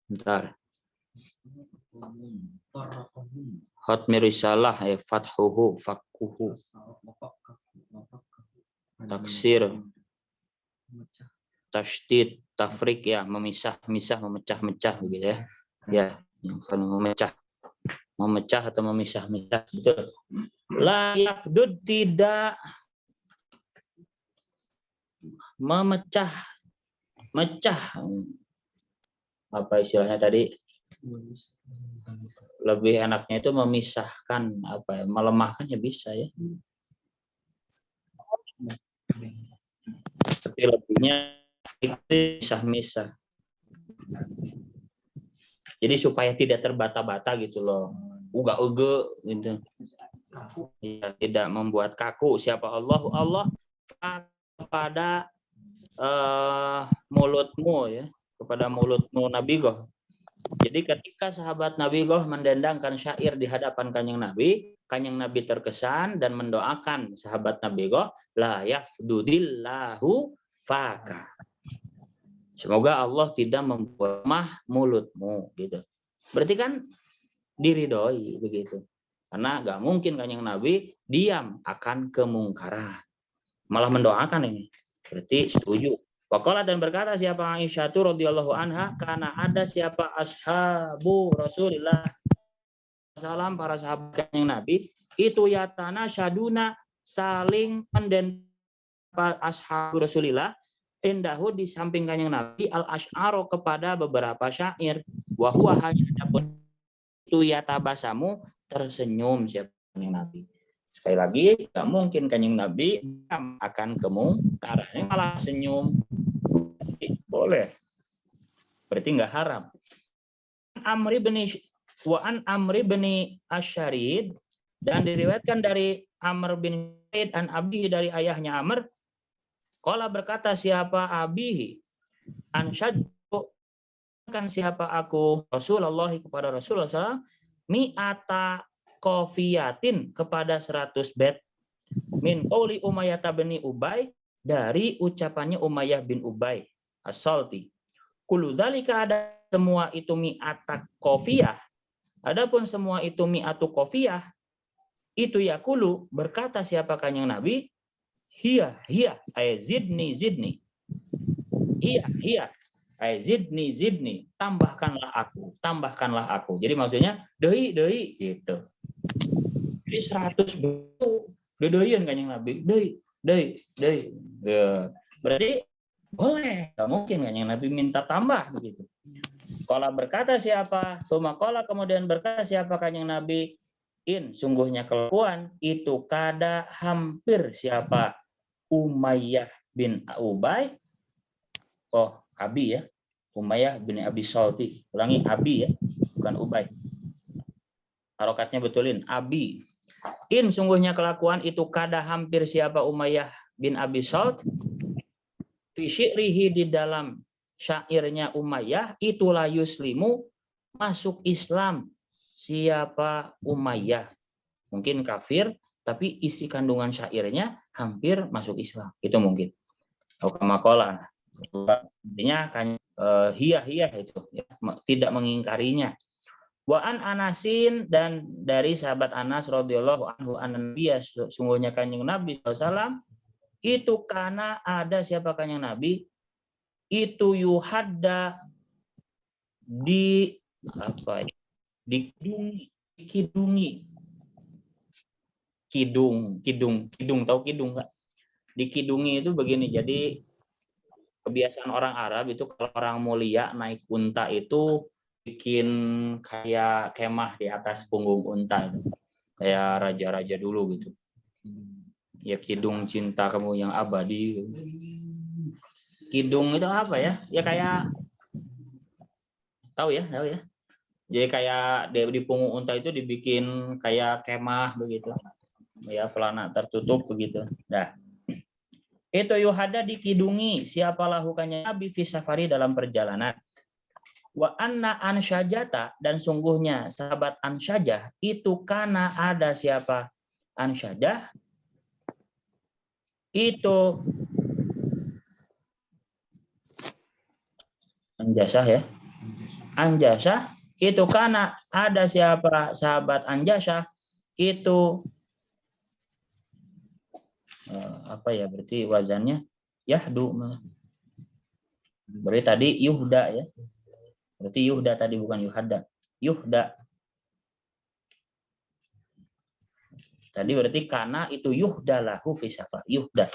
bentar. Hatmi risalah ya, fathuhu, fakuhu. Taksir, tasydid, tafrik ya, memisah-misah, memecah-mecah begitu ya. Ya. Yang memecah atau memisah-misah betul. La yafdud tidak memecah apa istilahnya tadi, lebih enaknya itu memisahkan, apa ya, melemahkan ya bisa ya, tapi lebihnya itu misah-misah. Jadi supaya tidak terbata-bata gitu loh, uga-uga gitu. Ya, tidak membuat kaku siapa Allah kepada mulutmu ya, kepada mulutmu Nabi Goh. Jadi ketika sahabat Nabi Goh mendendangkan syair di hadapan Kanjeng Nabi terkesan dan mendoakan sahabat Nabi Goh, la yafdudillahu faka. Semoga Allah tidak membuat lemah mulutmu gitu. Berarti kan diridhoi begitu. Karena nggak mungkin Kanjeng Nabi diam akan kemungkaran. Malah mendoakan ini. Berarti setuju. Waqala dan berkata siapa Aisyah radhiyallahu anha, karena ada siapa ashabu Rasulillah salam, para sahabat Kanjeng Nabi itu yatana syaduna saling menden ashabu Rasulillah indahu di samping Kanjeng Nabi al-asy'aro kepada beberapa syair, wa huwa hanya adapun itu yatabasamu tersenyum siapa Kanjeng Nabi. Sekali lagi enggak mungkin Kanjeng Nabi akan kemungkaran, ini malah senyum. Boleh. Berarti enggak haram. Amri bin Asyarid, dan diriwayatkan dari Amr bin Zaid an Abi dari ayahnya Amr. Qala berkata siapa Abihi ansyad kan siapa aku Rasulullah kepada Rasulullah SAW mi'ata kofiyatin kepada 100 bait min qauli Umayyah bin Ubay dari ucapannya Umayyah bin Ubay as-Salti. Kullu dzalika ada semua itu mi'ata kofiyah. Adapun semua itu mi'atu kofiyah itu yaqulu berkata siapa Kanjeng Nabi hiya ay zidni hiya ay zidni tambahkanlah aku. Jadi maksudnya deui gitu. Jadi 100 itu deui Kanjeng Nabi deui. Ya. Berarti boleh, enggak mungkin Kanjeng Nabi minta tambah begitu. Qala berkata siapa? Qala kemudian berkata siapa Kanjeng Nabi? Sungguhnya kelakuan itu kada hampir siapa Umayyah bin Ubay. Oh, Abi ya. Umayyah bin Abi Salti. Ulangi Abi ya, bukan Ubay. Harokatnya betulin Abi. Sungguhnya kelakuan itu kada hampir siapa Umayyah bin Abi Salt. Fi syi'rihi di dalam syairnya Umayyah itulah yuslimu masuk Islam siapa Umayyah. Mungkin kafir tapi isi kandungan syairnya hampir masuk Islam. Itu mungkin. Kamakola. Artinya kan hiya itu ya, tidak mengingkarinya. Wa an Anasin dan dari sahabat Anas radhiyallahu anhu an-nabiy sungguhnya Kanjeng Nabi SAW itu karena ada siapa Kanjeng Nabi itu yuhadda di apa ya? Dikidungi. Kidung tahu kidung enggak? Dikidungi itu begini. Jadi kebiasaan orang Arab itu kalau orang mulia naik unta itu bikin kayak kemah di atas punggung unta itu. Kayak raja-raja dulu gitu. Ya kidung cinta kamu yang abadi. Kidung itu apa ya? Ya kayak tahu ya. Jadi kayak di punggung unta itu dibikin kayak kemah begitu. Ya pelana tertutup begitu. Nah, itu yuhada dikidungi siapa lakukannya Nabi fi safari dalam perjalanan. Wa anna ansyajata dan sungguhnya sahabat Ansyajah itu karena ada siapa Ansyajah itu Anjasah ya. Anjasah itu karena ada siapa sahabat Anjasah itu apa ya berarti wazannya yahdu. Berarti tadi yuhda ya. Berarti yuhda tadi bukan yuhada. Yuhda. Tadi berarti karena itu yuhda lahu fi safar. Yuhda.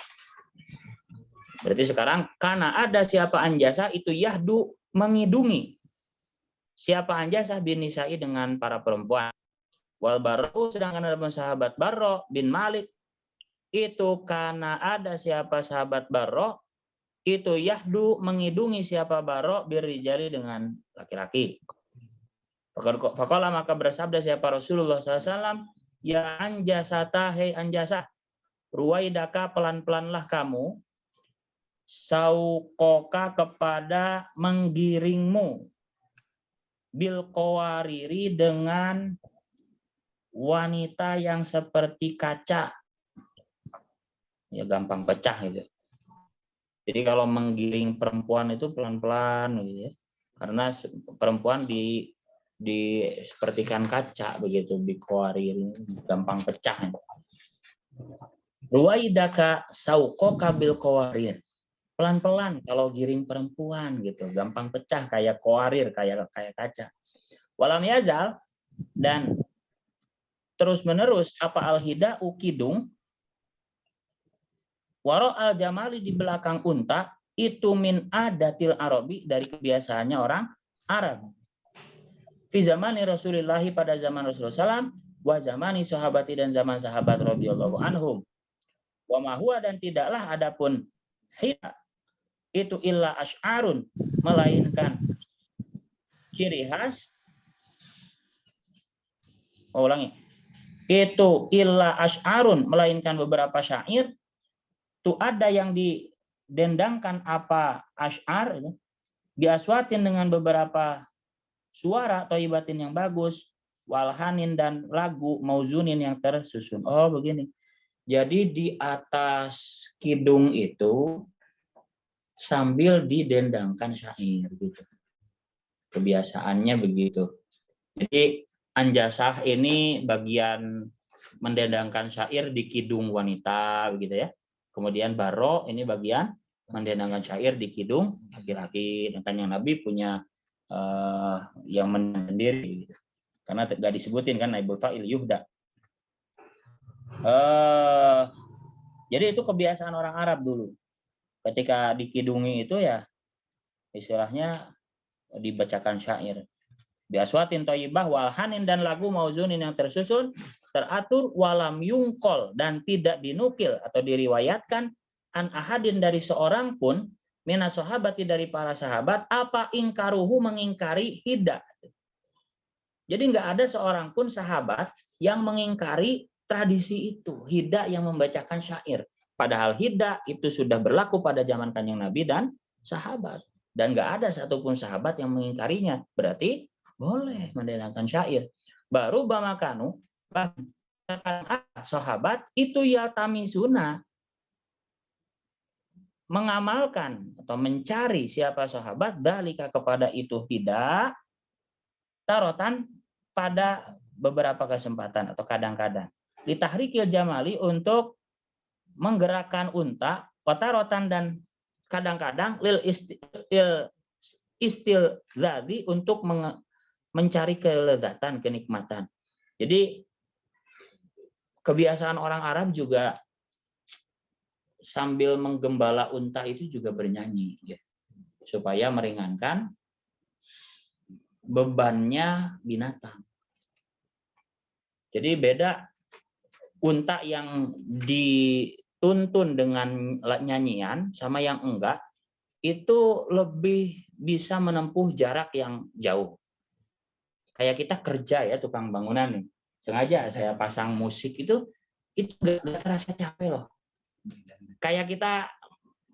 Berarti sekarang karena ada siapa anjasa itu yahdu mengidungi. Siapa anjasa bin nisa'i dengan para perempuan. Wal barro sedangkan ada sahabat Barro bin Malik itu karena ada siapa sahabat Barro itu yahdu mengidungi siapa Barro birijali dengan laki-laki. Faqala maka bersabda siapa Rasulullah SAW, ya anjasata, hei anjasah, ruwaidaka pelan-pelanlah kamu, saukoka kepada menggiringmu, bil qawariri dengan wanita yang seperti kaca, ya gampang pecah gitu. Jadi kalau menggiring perempuan itu pelan-pelan gitu ya, karena perempuan sepertikan kaca begitu, bil qawariri gampang pecah. Ruwaidaka saukoka bil qawarir, pelan-pelan kalau giring perempuan gitu, gampang pecah kayak qawarir, kayak kaca. Walam yazal, dan terus menerus apa al-hida ukidung waro al-jamali di belakang unta itu min adatil arabi dari kebiasaannya orang Arab. Fi zamani Rasulullah pada zaman Rasulullah SAW, wa zamani sahabati dan zaman sahabat radhiyallahu anhum. Wa ma huwa dan tidaklah adapun hida itu illa asy'arun melainkan ciri khas. Ulangi. Itu illa asy'arun melainkan beberapa syair. Itu ada yang didendangkan apa asy'ar biaswatin dengan beberapa suara thayyibatin yang bagus, walhanin dan lagu mauzunin yang tersusun. Oh begini. Jadi di atas kidung itu sambil didendangkan syair gitu. Kebiasaannya begitu. Jadi anjasah ini bagian mendendangkan syair di kidung wanita begitu ya. Kemudian baro ini bagian mendendangkan syair di kidung laki-laki. Dan Kanjeng Nabi punya yang sendiri gitu. Karena tidak disebutin kan naibul fa'il yuhda. Jadi itu kebiasaan orang Arab dulu. Ketika dikidungi itu ya istilahnya dibacakan syair. Biaswatin thayyibah walhanin dan lagu mauzunin yang tersusun, teratur, walam yungkol dan tidak dinukil atau diriwayatkan an ahadin dari seorang pun minas sahabati dari para sahabat apa ingkaruhu mengingkari hida. Jadi nggak ada seorang pun sahabat yang mengingkari tradisi itu, hida yang membacakan syair. Padahal hida itu sudah berlaku pada zaman Kanjeng Nabi dan sahabat. Dan nggak ada satupun sahabat yang mengingkarinya. Berarti boleh mendendangkan syair. Baru bamakanu sahabat itu ya tamisuna mengamalkan atau mencari siapa sahabat dalika kepada itu tidak tarotan pada beberapa kesempatan atau kadang-kadang ditahrikil jamali untuk menggerakkan unta watarotan dan kadang-kadang lil istil zadi untuk mencari kelezatan, kenikmatan. Jadi kebiasaan orang Arab juga sambil menggembala unta itu juga bernyanyi ya, supaya meringankan bebannya binatang. Jadi beda unta yang dituntun dengan nyanyian sama yang enggak, itu lebih bisa menempuh jarak yang jauh. Kayak kita kerja ya, tukang bangunan nih. Sengaja saya pasang musik itu gak terasa capek loh. Kayak kita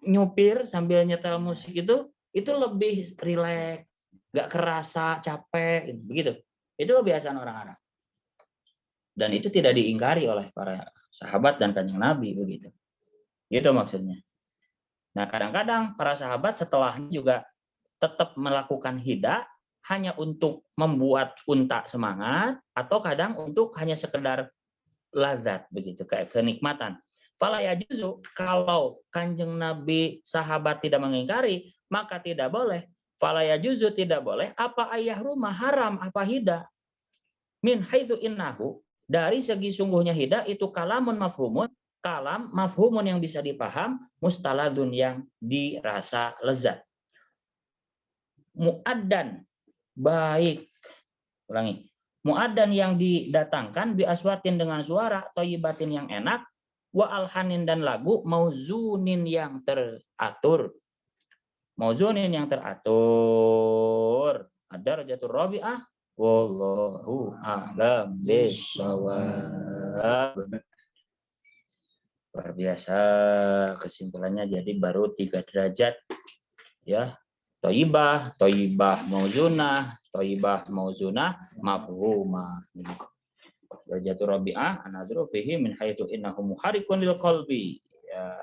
nyupir sambil nyetel musik itu lebih rileks, gak kerasa capek, begitu. Itu kebiasaan orang Arab. Dan itu tidak diingkari oleh para sahabat dan Kanjeng Nabi begitu. Gitu maksudnya. Nah, kadang-kadang para sahabat setelahnya juga tetap melakukan hida hanya untuk membuat unta semangat atau kadang untuk hanya sekedar lazat begitu, kayak kenikmatan. Fala yajuzu, kalau Kanjeng Nabi sahabat tidak mengingkari, maka tidak boleh. Fala yajuzu, tidak boleh apa ayah rumah haram apa hida. Min haitsu innahu, dari segi sungguhnya hida itu kalamun mafhumun, kalam mafhumun yang bisa dipaham, mustaladun yang dirasa lezat. Muaddan baik. Ulangi. Muaddan yang didatangkan bi aswatin dengan suara thayyibatin yang enak, wa alhanin dan lagu mauzunin yang teratur. Mauzunin yang teratur. Ad-darajatur rabi'ah wallahu a'lam bishawab. Luar biasa, kesimpulannya jadi baru 3 derajat ya. Thayyibah, thayyibah mauzunah, thayyibah mauzunah mafhumah. Darajatur rabi'ah anadru fihi min haitsu innahu muharrikun lil qalbi. Ya.